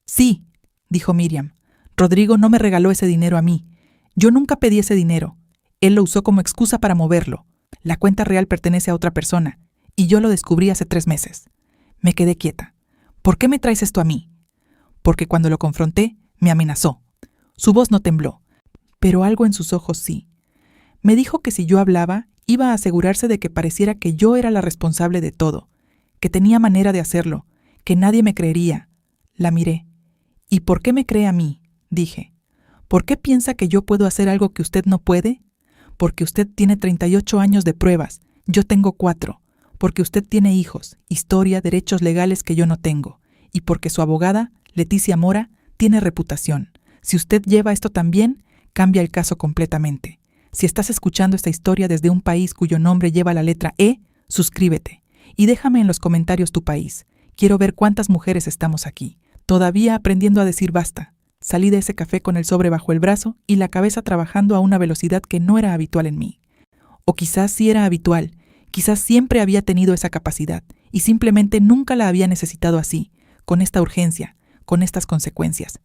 Sí, dijo Miriam. Rodrigo no me regaló ese dinero a mí. Yo nunca pedí ese dinero. Él lo usó como excusa para moverlo. La cuenta real pertenece a otra persona, y yo lo descubrí hace 3 meses. Me quedé quieta. ¿Por qué me traes esto a mí? Porque cuando lo confronté, me amenazó. Su voz no tembló, pero algo en sus ojos sí. Me dijo que si yo hablaba, iba a asegurarse de que pareciera que yo era la responsable de todo, que tenía manera de hacerlo, que nadie me creería. La miré. ¿Y por qué me cree a mí? Dije. ¿Por qué piensa que yo puedo hacer algo que usted no puede? Porque usted tiene 38 años de pruebas, yo tengo 4. Porque usted tiene hijos, historia, derechos legales que yo no tengo. Y porque su abogada, Leticia Mora, tiene reputación. Si usted lleva esto también, cambia el caso completamente. Si estás escuchando esta historia desde un país cuyo nombre lleva la letra E, suscríbete. Y déjame en los comentarios tu país. Quiero ver cuántas mujeres estamos aquí. Todavía aprendiendo a decir basta. Salí de ese café con el sobre bajo el brazo y la cabeza trabajando a una velocidad que no era habitual en mí. O quizás sí era habitual, quizás siempre había tenido esa capacidad y simplemente nunca la había necesitado así, con esta urgencia, con estas consecuencias.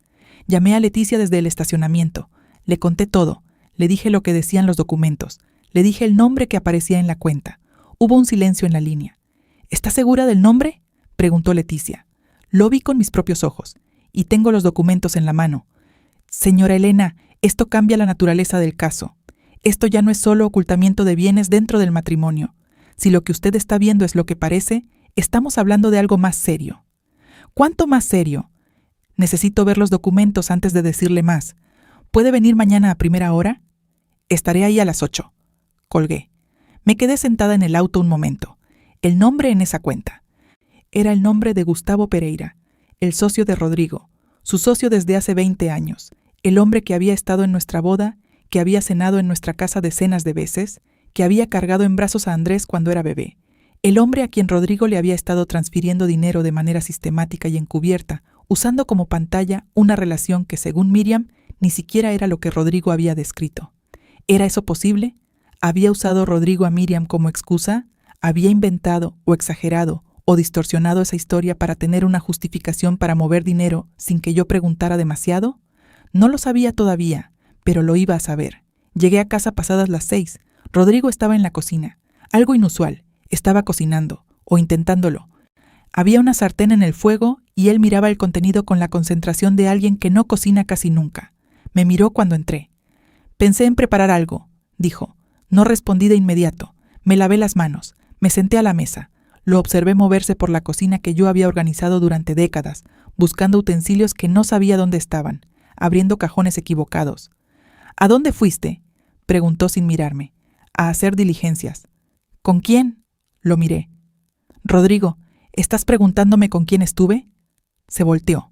Llamé a Leticia desde el estacionamiento, le conté todo, le dije lo que decían los documentos, le dije el nombre que aparecía en la cuenta. Hubo un silencio en la línea. ¿Estás segura del nombre?, preguntó Leticia. Lo vi con mis propios ojos. Y tengo los documentos en la mano. Señora Elena, esto cambia la naturaleza del caso. Esto ya no es solo ocultamiento de bienes dentro del matrimonio. Si lo que usted está viendo es lo que parece, estamos hablando de algo más serio. ¿Cuánto más serio? Necesito ver los documentos antes de decirle más. ¿Puede venir mañana a primera hora? Estaré ahí a las 8. Colgué. Me quedé sentada en el auto un momento. El nombre en esa cuenta. Era el nombre de Gustavo Pereira, el socio de Rodrigo, su socio desde hace 20 años, el hombre que había estado en nuestra boda, que había cenado en nuestra casa decenas de veces, que había cargado en brazos a Andrés cuando era bebé, el hombre a quien Rodrigo le había estado transfiriendo dinero de manera sistemática y encubierta, usando como pantalla una relación que, según Miriam, ni siquiera era lo que Rodrigo había descrito. ¿Era eso posible? ¿Había usado Rodrigo a Miriam como excusa? ¿Había inventado o exagerado o distorsionado esa historia para tener una justificación para mover dinero sin que yo preguntara demasiado? No lo sabía todavía, pero lo iba a saber. Llegué a casa pasadas las 6. Rodrigo estaba en la cocina. Algo inusual. Estaba cocinando, o intentándolo. Había una sartén en el fuego y él miraba el contenido con la concentración de alguien que no cocina casi nunca. Me miró cuando entré. Pensé en preparar algo, dijo. No respondí de inmediato. Me lavé las manos. Me senté a la mesa. Lo observé moverse por la cocina que yo había organizado durante décadas, buscando utensilios que no sabía dónde estaban, abriendo cajones equivocados. ¿A dónde fuiste?, preguntó sin mirarme. A hacer diligencias. ¿Con quién? Lo miré. Rodrigo, ¿estás preguntándome con quién estuve? Se volteó.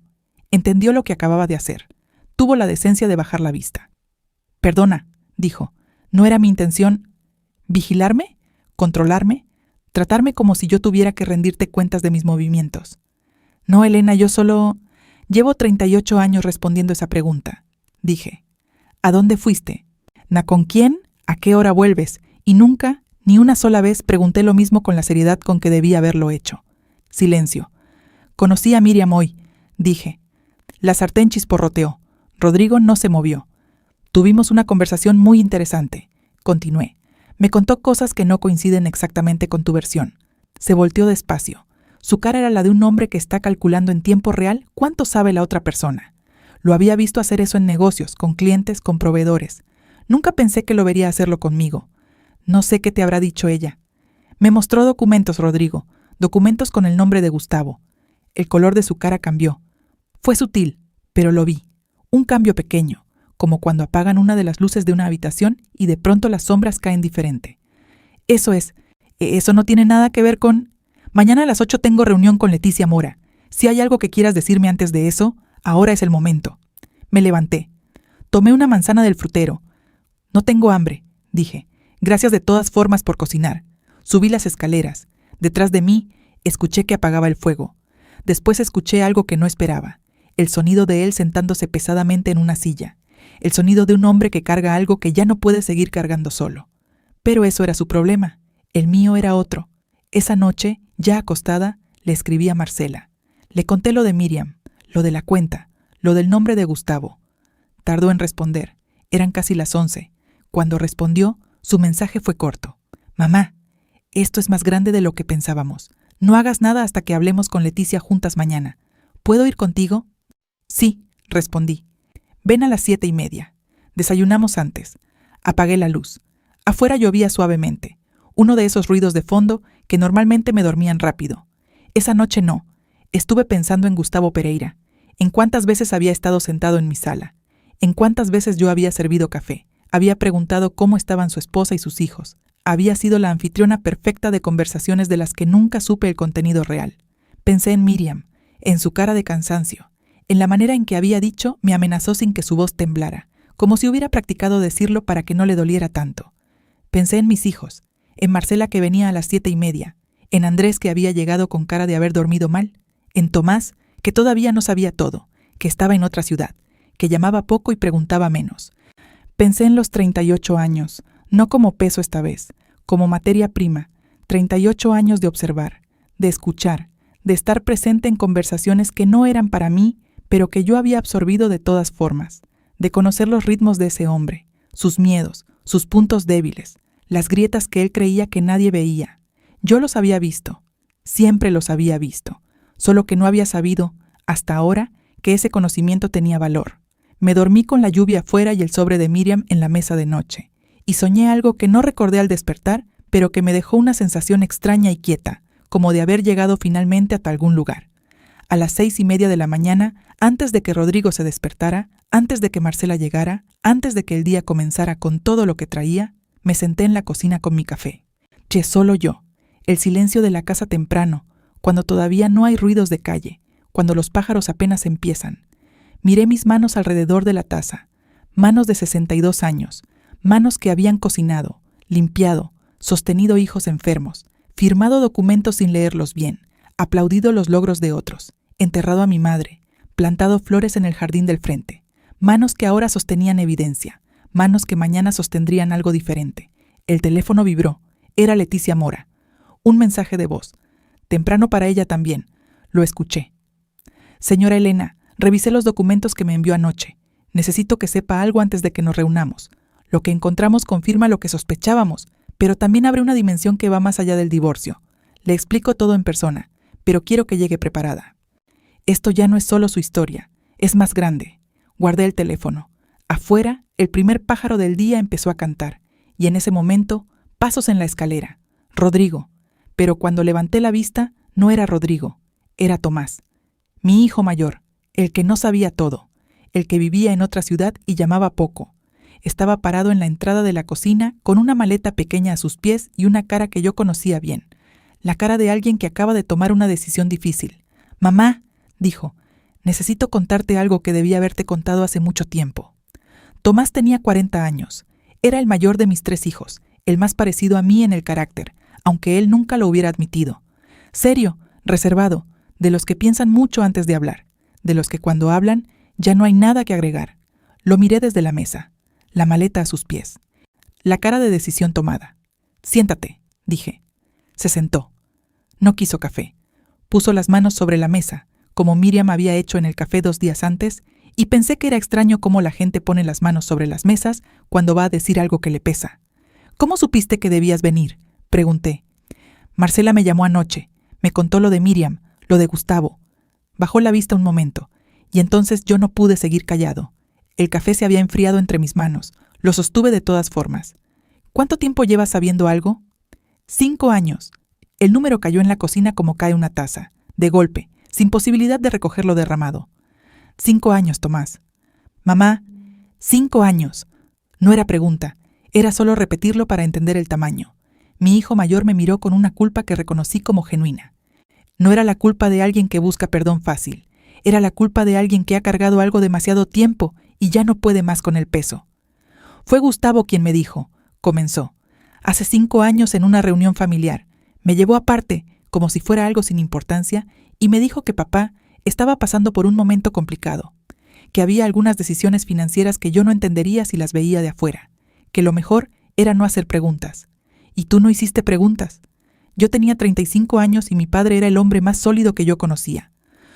Entendió lo que acababa de hacer. Tuvo la decencia de bajar la vista. Perdona, dijo. No era mi intención. ¿Vigilarme? ¿Controlarme? ¿Tratarme como si yo tuviera que rendirte cuentas de mis movimientos? No, Elena, yo solo... Llevo 38 años respondiendo esa pregunta. Dije. ¿A dónde fuiste? ¿Con quién? ¿A qué hora vuelves? Y nunca, ni una sola vez, pregunté lo mismo con la seriedad con que debía haberlo hecho. Silencio. Conocí a Miriam hoy, dije. La sartén chisporroteó. Rodrigo no se movió. Tuvimos una conversación muy interesante. Continué. Me contó cosas que no coinciden exactamente con tu versión. Se volteó despacio. Su cara era la de un hombre que está calculando en tiempo real cuánto sabe la otra persona. Lo había visto hacer eso en negocios, con clientes, con proveedores. Nunca pensé que lo vería hacerlo conmigo. No sé qué te habrá dicho ella. Me mostró documentos, Rodrigo, documentos con el nombre de Gustavo. El color de su cara cambió. Fue sutil, pero lo vi. Un cambio pequeño, como cuando apagan una de las luces de una habitación y de pronto las sombras caen diferente. Eso no tiene nada que ver con... Mañana a las 8 tengo reunión con Leticia Mora. Si hay algo que quieras decirme antes de eso, ahora es el momento. Me levanté. Tomé una manzana del frutero. No tengo hambre, dije. Gracias de todas formas por cocinar. Subí las escaleras. Detrás de mí, escuché que apagaba el fuego. Después escuché algo que no esperaba. el sonido de él sentándose pesadamente en una silla, el sonido de un hombre que carga algo que ya no puede seguir cargando solo. Pero eso era su problema. El mío era otro. Esa noche, ya acostada, le escribí a Marcela. Le conté lo de Miriam, lo de la cuenta, lo del nombre de Gustavo. Tardó en responder. Eran casi las 11. Cuando respondió, su mensaje fue corto. Mamá, esto es más grande de lo que pensábamos. No hagas nada hasta que hablemos con Leticia juntas mañana. ¿Puedo ir contigo? Sí, respondí. Ven a las 7:30. Desayunamos antes. Apagué la luz. Afuera llovía suavemente. Uno de esos ruidos de fondo que normalmente me dormían rápido. Esa noche no. Estuve pensando en Gustavo Pereira, en cuántas veces había estado sentado en mi sala, en cuántas veces yo había servido café, había preguntado cómo estaban su esposa y sus hijos. Había sido la anfitriona perfecta de conversaciones de las que nunca supe el contenido real. Pensé en Miriam, en su cara de cansancio, en la manera en que había dicho me amenazó sin que su voz temblara, como si hubiera practicado decirlo para que no le doliera tanto. Pensé en mis hijos, en Marcela que venía a las 7:30, en Andrés que había llegado con cara de haber dormido mal, en Tomás, que todavía no sabía todo, que estaba en otra ciudad, que llamaba poco y preguntaba menos. Pensé en los 38 años, no como peso esta vez, como materia prima, 38 años de observar, de escuchar, de estar presente en conversaciones que no eran para mí, pero que yo había absorbido de todas formas, de conocer los ritmos de ese hombre, sus miedos, sus puntos débiles, las grietas que él creía que nadie veía. Yo los había visto, siempre los había visto, solo que no había sabido, hasta ahora, que ese conocimiento tenía valor. Me dormí con la lluvia afuera y el sobre de Miriam en la mesa de noche, y soñé algo que no recordé al despertar, pero que me dejó una sensación extraña y quieta, como de haber llegado finalmente hasta algún lugar. A las 6:30 de la mañana, antes de que Rodrigo se despertara, antes de que Marcela llegara, antes de que el día comenzara con todo lo que traía, me senté en la cocina con mi café. Solo yo, el silencio de la casa temprano, cuando todavía no hay ruidos de calle, cuando los pájaros apenas empiezan. Miré mis manos alrededor de la taza, manos de 62 años, manos que habían cocinado, limpiado, sostenido hijos enfermos, firmado documentos sin leerlos bien, aplaudido los logros de otros, enterrado a mi madre, plantado flores en el jardín del frente, manos que ahora sostenían evidencia, manos que mañana sostendrían algo diferente. El teléfono vibró, era Leticia Mora. Un mensaje de voz, temprano para ella también. Lo escuché. Señora Elena, revisé los documentos que me envió anoche. Necesito que sepa algo antes de que nos reunamos. Lo que encontramos confirma lo que sospechábamos, pero también abre una dimensión que va más allá del divorcio. Le explico todo en persona, pero quiero que llegue preparada. Esto ya no es solo su historia, es más grande. Guardé el teléfono. Afuera, el primer pájaro del día empezó a cantar, y en ese momento, pasos en la escalera. Rodrigo. Pero cuando levanté la vista, no era Rodrigo, era Tomás. Mi hijo mayor, el que no sabía todo, el que vivía en otra ciudad y llamaba poco. Estaba parado en la entrada de la cocina con una maleta pequeña a sus pies y una cara que yo conocía bien. La cara de alguien que acaba de tomar una decisión difícil. «Mamá», dijo, «necesito contarte algo que debí haberte contado hace mucho tiempo». Tomás tenía 40 años. Era el mayor de mis 3 hijos, el más parecido a mí en el carácter, aunque él nunca lo hubiera admitido. Serio, reservado, de los que piensan mucho antes de hablar, de los que cuando hablan ya no hay nada que agregar. Lo miré desde la mesa, la maleta a sus pies, la cara de decisión tomada. «Siéntate», dije. Se sentó. No quiso café. Puso las manos sobre la mesa, como Miriam había hecho en el café 2 días antes, y pensé que era extraño cómo la gente pone las manos sobre las mesas cuando va a decir algo que le pesa. «¿Cómo supiste que debías venir?», pregunté. «Marcela me llamó anoche. Me contó lo de Miriam, lo de Gustavo». Bajó la vista un momento, y entonces yo no pude seguir callado. El café se había enfriado entre mis manos. Lo sostuve de todas formas. «¿Cuánto tiempo llevas sabiendo algo?» 5 años. El número cayó en la cocina como cae una taza, de golpe, sin posibilidad de recoger lo derramado. 5 años, Tomás. «Mamá, 5 años». No era pregunta, era solo repetirlo para entender el tamaño. Mi hijo mayor me miró con una culpa que reconocí como genuina. No era la culpa de alguien que busca perdón fácil. Era la culpa de alguien que ha cargado algo demasiado tiempo y ya no puede más con el peso. «Fue Gustavo quien me dijo», comenzó. «Hace 5 años en una reunión familiar. Me llevó aparte, como si fuera algo sin importancia, y me dijo que papá estaba pasando por un momento complicado, que había algunas decisiones financieras que yo no entendería si las veía de afuera, que lo mejor era no hacer preguntas. Y tú no hiciste preguntas. Yo tenía 35 años y mi padre era el hombre más sólido que yo conocía.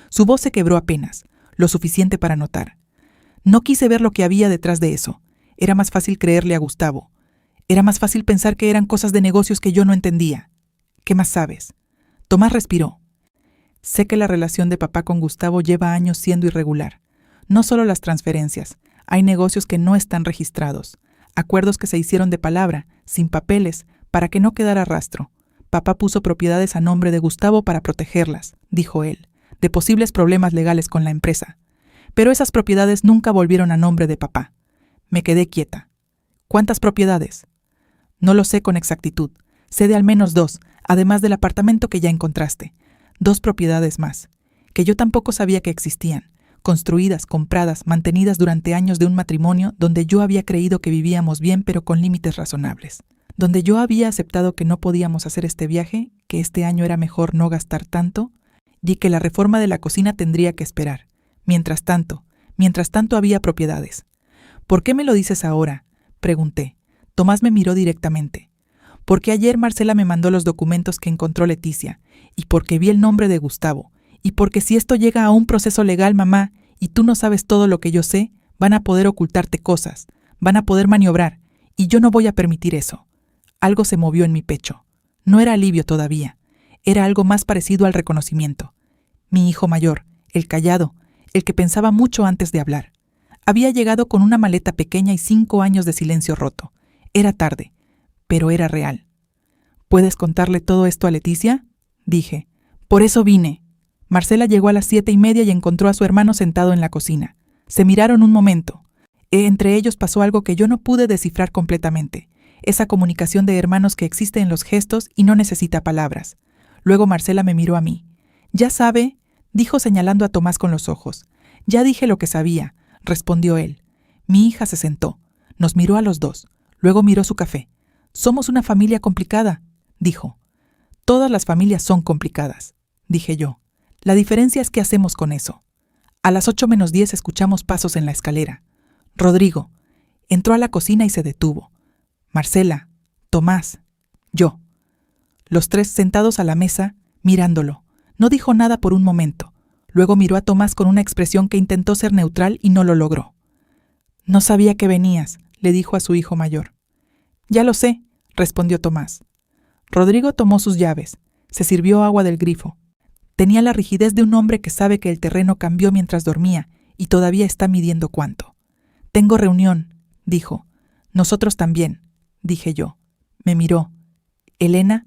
Su voz se quebró apenas, lo suficiente para notar. No quise ver lo que había detrás de eso. Era más fácil creerle a Gustavo. Era más fácil pensar que eran cosas de negocios que yo no entendía. ¿Qué más sabes? Tomás respiró. Sé que la relación de papá con Gustavo lleva años siendo irregular. No solo las transferencias, hay negocios que no están registrados, acuerdos que se hicieron de palabra, sin papeles, para que no quedara rastro. Papá puso propiedades a nombre de Gustavo para protegerlas, dijo él, de posibles problemas legales con la empresa. Pero esas propiedades nunca volvieron a nombre de papá. Me quedé quieta. ¿Cuántas propiedades? No lo sé con exactitud. Sé de al menos 2, además del apartamento que ya encontraste. 2 propiedades más, que yo tampoco sabía que existían, construidas, compradas, mantenidas durante años de un matrimonio donde yo había creído que vivíamos bien pero con límites razonables, donde yo había aceptado que no podíamos hacer este viaje, que este año era mejor no gastar tanto, y que la reforma de la cocina tendría que esperar. Mientras tanto había propiedades. ¿Por qué me lo dices ahora?, pregunté. Tomás me miró directamente. Porque ayer Marcela me mandó los documentos que encontró Leticia, y porque vi el nombre de Gustavo, y porque si esto llega a un proceso legal, mamá, y tú no sabes todo lo que yo sé, van a poder ocultarte cosas, van a poder maniobrar, y yo no voy a permitir eso. Algo se movió en mi pecho. No era alivio todavía, era algo más parecido al reconocimiento. Mi hijo mayor, el callado, el que pensaba mucho antes de hablar. Había llegado con una maleta pequeña y 5 años de silencio roto. Era tarde, pero era real. ¿Puedes contarle todo esto a Leticia?, dije. Por eso vine. Marcela llegó a las 7:30 y encontró a su hermano sentado en la cocina. Se miraron un momento. Entre ellos pasó algo que yo no pude descifrar completamente. Esa comunicación de hermanos que existe en los gestos y no necesita palabras. Luego Marcela me miró a mí. «Ya sabe», dijo señalando a Tomás con los ojos. «Ya dije lo que sabía», respondió él. Mi hija se sentó. Nos miró a los dos. Luego miró su café. «Somos una familia complicada», dijo. «Todas las familias son complicadas», dije yo. «La diferencia es qué hacemos con eso». A las 8:10 escuchamos pasos en la escalera. Rodrigo. Entró a la cocina y se detuvo. Marcela, Tomás, yo. Los 3 sentados a la mesa, mirándolo. No dijo nada por un momento. Luego miró a Tomás con una expresión que intentó ser neutral y no lo logró. «No sabía que venías», le dijo a su hijo mayor. «Ya lo sé», respondió Tomás. Rodrigo tomó sus llaves. Se sirvió agua del grifo. Tenía la rigidez de un hombre que sabe que el terreno cambió mientras dormía y todavía está midiendo cuánto. «Tengo reunión», dijo. «Nosotros también», dije yo. Me miró. «¿Elena?»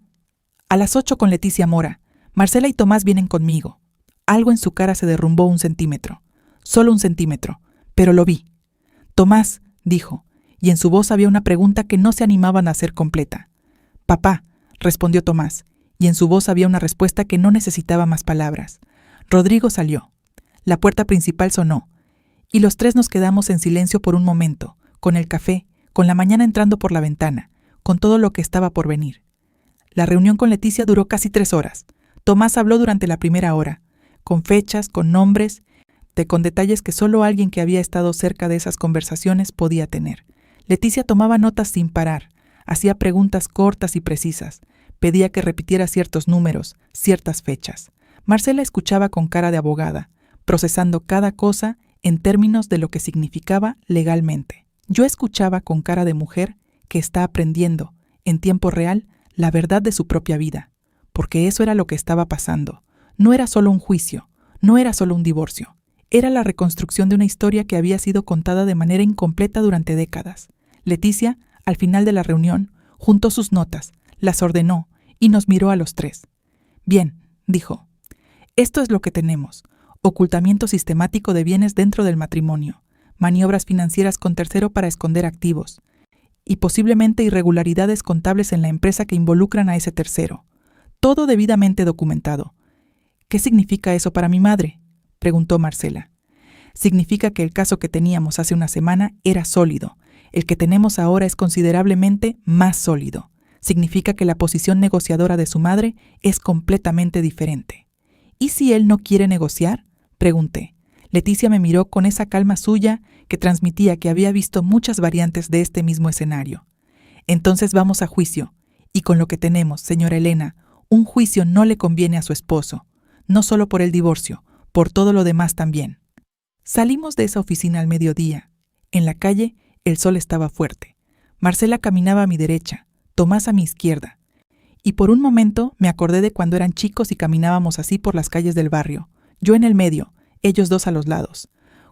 «A las 8 con Leticia Mora. Marcela y Tomás vienen conmigo». Algo en su cara se derrumbó 1 centímetro. Solo 1 centímetro. Pero lo vi. «Tomás», dijo, y en su voz había una pregunta que no se animaban a hacer completa. «Papá», respondió Tomás, y en su voz había una respuesta que no necesitaba más palabras. Rodrigo salió. La puerta principal sonó, y los 3 nos quedamos en silencio por un momento, con el café, con la mañana entrando por la ventana, con todo lo que estaba por venir. La reunión con Leticia duró casi 3 horas. Tomás habló durante la primera hora, con fechas, con nombres, con detalles que solo alguien que había estado cerca de esas conversaciones podía tener. Leticia tomaba notas sin parar, hacía preguntas cortas y precisas, pedía que repitiera ciertos números, ciertas fechas. Marcela escuchaba con cara de abogada, procesando cada cosa en términos de lo que significaba legalmente. Yo escuchaba con cara de mujer que está aprendiendo, en tiempo real, la verdad de su propia vida, porque eso era lo que estaba pasando. No era solo un juicio, no era solo un divorcio. Era la reconstrucción de una historia que había sido contada de manera incompleta durante décadas. Leticia, al final de la reunión, juntó sus notas, las ordenó y nos miró a los 3. «Bien», dijo, «esto es lo que tenemos. Ocultamiento sistemático de bienes dentro del matrimonio, maniobras financieras con tercero para esconder activos y posiblemente irregularidades contables en la empresa que involucran a ese tercero. Todo debidamente documentado». «¿Qué significa eso para mi madre?», preguntó Marcela. «Significa que el caso que teníamos hace una semana era sólido. El que tenemos ahora es considerablemente más sólido. Significa que la posición negociadora de su madre es completamente diferente. ¿Y si él no quiere negociar?», Pregunté. Leticia me miró con esa calma suya que transmitía que había visto muchas variantes de este mismo escenario. Entonces vamos a juicio, y con lo que tenemos, señora Elena, un juicio no le conviene a su esposo, no solo por el divorcio, por todo lo demás también. Salimos de esa oficina al mediodía. En la calle, el sol estaba fuerte. Marcela caminaba a mi derecha, Tomás a mi izquierda. Y por un momento me acordé de cuando eran chicos y caminábamos así por las calles del barrio, yo en el medio, ellos dos a los lados.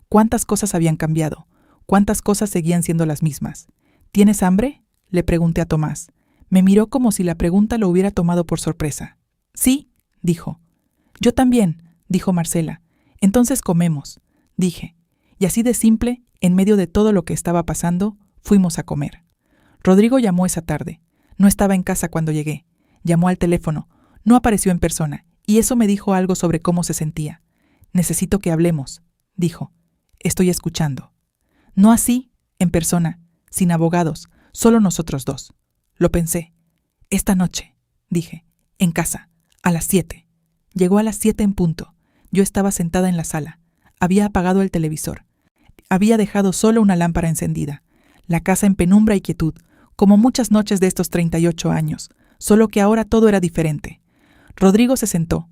¿Cuántas cosas habían cambiado? ¿Cuántas cosas seguían siendo las mismas? ¿Tienes hambre?, le pregunté a Tomás. Me miró como si la pregunta lo hubiera tomado por sorpresa. Sí, dijo. Yo también, dijo Marcela. Entonces comemos, dije. Y así de simple, en medio de todo lo que estaba pasando, fuimos a comer. Rodrigo llamó esa tarde. No estaba en casa cuando llegué. Llamó al teléfono. No apareció en persona, y eso me dijo algo sobre cómo se sentía. Necesito que hablemos, dijo. Estoy escuchando. No así, en persona, sin abogados, solo nosotros dos. Lo pensé. Esta noche, dije, en casa, a las 7. Llegó a las 7 en punto. Yo estaba sentada en la sala. Había apagado el televisor. Había dejado solo una lámpara encendida. La casa en penumbra y quietud, como muchas noches de estos 38 años, solo que ahora todo era diferente. Rodrigo se sentó.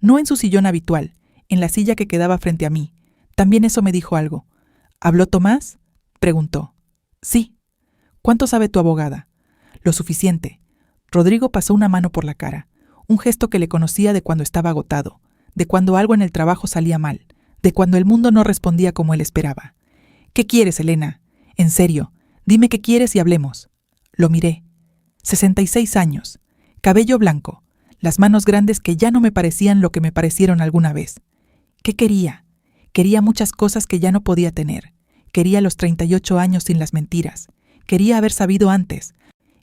No en su sillón habitual, en la silla que quedaba frente a mí. También eso me dijo algo. ¿Habló Tomás?, preguntó. Sí. ¿Cuánto sabe tu abogada? Lo suficiente. Rodrigo pasó una mano por la cara, un gesto que le conocía de cuando estaba agotado, de cuando algo en el trabajo salía mal, de cuando el mundo no respondía como él esperaba. ¿Qué quieres, Elena? En serio, dime qué quieres y hablemos. Lo miré. 66 años, cabello blanco, las manos grandes que ya no me parecían lo que me parecieron alguna vez. ¿Qué quería? Quería muchas cosas que ya no podía tener. Quería los 38 años sin las mentiras. Quería haber sabido antes.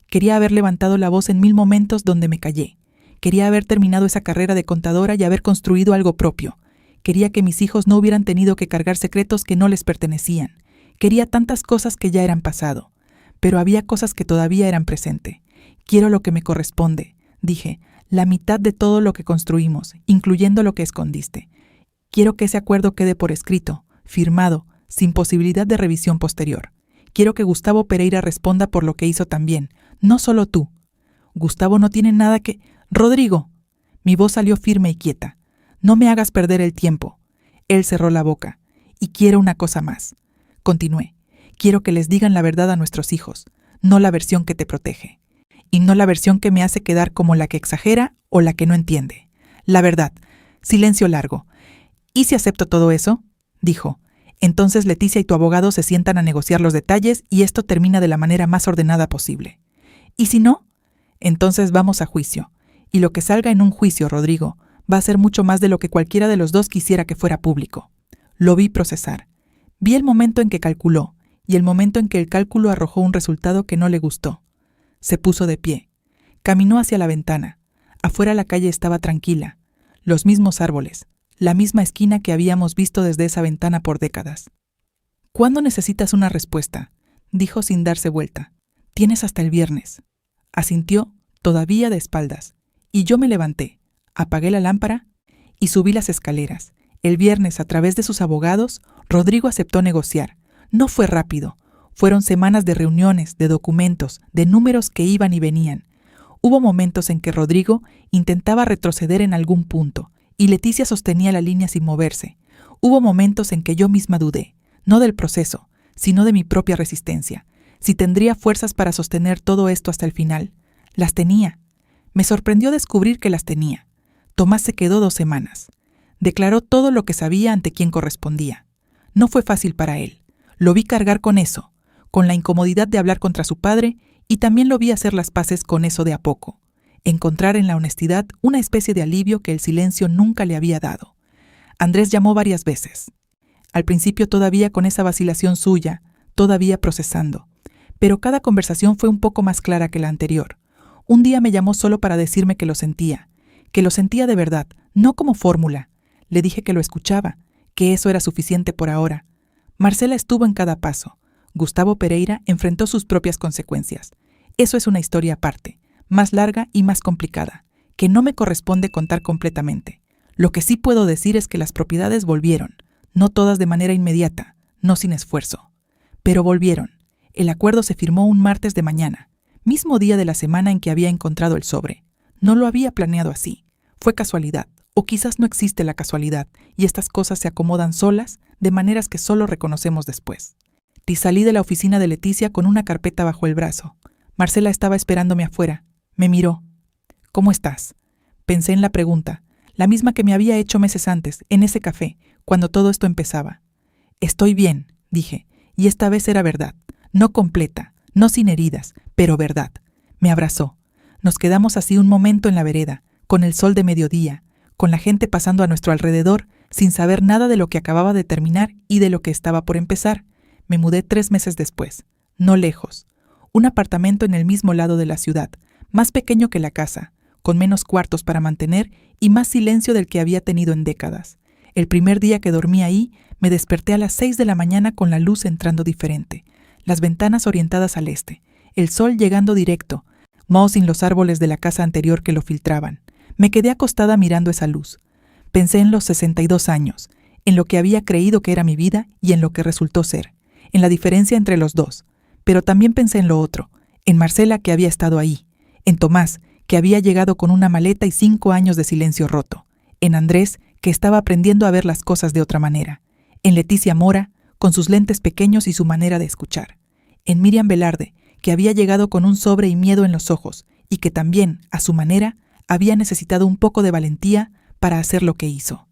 Quería haber levantado la voz en 1000 momentos donde me callé. Quería haber terminado esa carrera de contadora y haber construido algo propio. Quería que mis hijos no hubieran tenido que cargar secretos que no les pertenecían. Quería tantas cosas que ya eran pasado. Pero había cosas que todavía eran presente. Quiero lo que me corresponde, dije, la mitad de todo lo que construimos, incluyendo lo que escondiste. Quiero que ese acuerdo quede por escrito, firmado, sin posibilidad de revisión posterior. Quiero que Gustavo Pereira responda por lo que hizo también, no solo tú. Gustavo no tiene nada que... ¡Rodrigo! Mi voz salió firme y quieta. No me hagas perder el tiempo. Él cerró la boca. Y quiero una cosa más. Continué. Quiero que les digan la verdad a nuestros hijos, no la versión que te protege. Y no la versión que me hace quedar como la que exagera o la que no entiende. La verdad. Silencio largo. ¿Y si acepto todo eso?, dijo. Entonces Leticia y tu abogado se sientan a negociar los detalles y esto termina de la manera más ordenada posible. ¿Y si no? Entonces vamos a juicio. Y lo que salga en un juicio, Rodrigo, va a ser mucho más de lo que cualquiera de los dos quisiera que fuera público. Lo vi procesar. Vi el momento en que calculó y el momento en que el cálculo arrojó un resultado que no le gustó. Se puso de pie. Caminó hacia la ventana. Afuera la calle estaba tranquila. Los mismos árboles. La misma esquina que habíamos visto desde esa ventana por décadas. ¿Cuándo necesitas una respuesta?, dijo sin darse vuelta. Tienes hasta el viernes. Asintió, todavía de espaldas. Y yo me levanté, apagué la lámpara y subí las escaleras. El viernes, a través de sus abogados, Rodrigo aceptó negociar. No fue rápido. Fueron semanas de reuniones, de documentos, de números que iban y venían. Hubo momentos en que Rodrigo intentaba retroceder en algún punto, y Leticia sostenía la línea sin moverse. Hubo momentos en que yo misma dudé, no del proceso, sino de mi propia resistencia. Si tendría fuerzas para sostener todo esto hasta el final. Las tenía. Me sorprendió descubrir que las tenía. Tomás se quedó 2 semanas. Declaró todo lo que sabía ante quien correspondía. No fue fácil para él. Lo vi cargar con eso, con la incomodidad de hablar contra su padre, y también lo vi hacer las paces con eso de a poco. Encontrar en la honestidad una especie de alivio que el silencio nunca le había dado. Andrés llamó varias veces. Al principio todavía con esa vacilación suya, todavía procesando. Pero cada conversación fue un poco más clara que la anterior. Un día me llamó solo para decirme que lo sentía de verdad, no como fórmula. Le dije que lo escuchaba, que eso era suficiente por ahora. Marcela estuvo en cada paso. Gustavo Pereira enfrentó sus propias consecuencias. Eso es una historia aparte, más larga y más complicada, que no me corresponde contar completamente. Lo que sí puedo decir es que las propiedades volvieron, no todas de manera inmediata, no sin esfuerzo. Pero volvieron. El acuerdo se firmó un martes de mañana, mismo día de la semana en que había encontrado el sobre. No lo había planeado así. Fue casualidad, o quizás no existe la casualidad, y estas cosas se acomodan solas, de maneras que solo reconocemos después. Y salí de la oficina de Leticia con una carpeta bajo el brazo. Marcela estaba esperándome afuera. Me miró. ¿Cómo estás? Pensé en la pregunta, la misma que me había hecho meses antes, en ese café, cuando todo esto empezaba. Estoy bien, dije, y esta vez era verdad. No completa, no sin heridas, pero verdad. Me abrazó. Nos quedamos así un momento en la vereda, con el sol de mediodía, con la gente pasando a nuestro alrededor, sin saber nada de lo que acababa de terminar y de lo que estaba por empezar. Me mudé 3 meses después, no lejos. Un apartamento en el mismo lado de la ciudad, más pequeño que la casa, con menos cuartos para mantener y más silencio del que había tenido en décadas. El primer día que dormí ahí, me desperté a las 6 de la mañana con la luz entrando diferente, las ventanas orientadas al este, el sol llegando directo, moho sin los árboles de la casa anterior que lo filtraban. Me quedé acostada mirando esa luz. Pensé en los 62 años, en lo que había creído que era mi vida y en lo que resultó ser, en la diferencia entre los dos. Pero también pensé en lo otro, en Marcela que había estado ahí, en Tomás, que había llegado con una maleta y 5 años de silencio roto, en Andrés, que estaba aprendiendo a ver las cosas de otra manera, en Leticia Mora, con sus lentes pequeños y su manera de escuchar, en Miriam Velarde, que había llegado con un sobre y miedo en los ojos, y que también, a su manera, había necesitado un poco de valentía para hacer lo que hizo.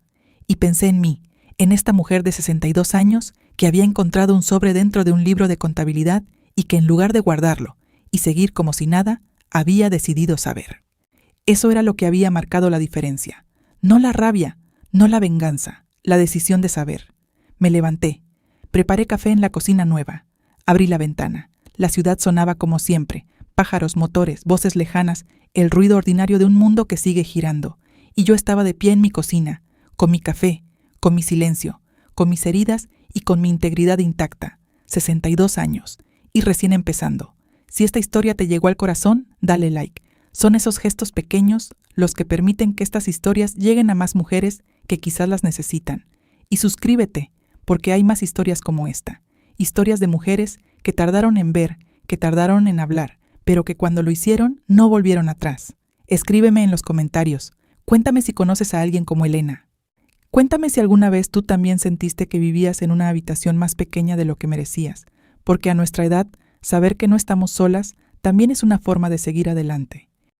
Y pensé en mí, en esta mujer de 62 años, que había encontrado un sobre dentro de un libro de contabilidad y que en lugar de guardarlo y seguir como si nada, había decidido saber. Eso era lo que había marcado la diferencia. No la rabia, no la venganza, la decisión de saber. Me levanté, preparé café en la cocina nueva, abrí la ventana. La ciudad sonaba como siempre, pájaros, motores, voces lejanas, el ruido ordinario de un mundo que sigue girando. Y yo estaba de pie en mi cocina, con mi café, con mi silencio, con mis heridas y con mi integridad intacta. 62 años, y recién empezando. Si esta historia te llegó al corazón, dale like. Son esos gestos pequeños los que permiten que estas historias lleguen a más mujeres que quizás las necesitan. Y suscríbete, porque hay más historias como esta. Historias de mujeres que tardaron en ver, que tardaron en hablar, pero que cuando lo hicieron no volvieron atrás. Escríbeme en los comentarios. Cuéntame si conoces a alguien como Elena. Cuéntame si alguna vez tú también sentiste que vivías en una habitación más pequeña de lo que merecías, porque a nuestra edad, saber que no estamos solas también es una forma de seguir adelante.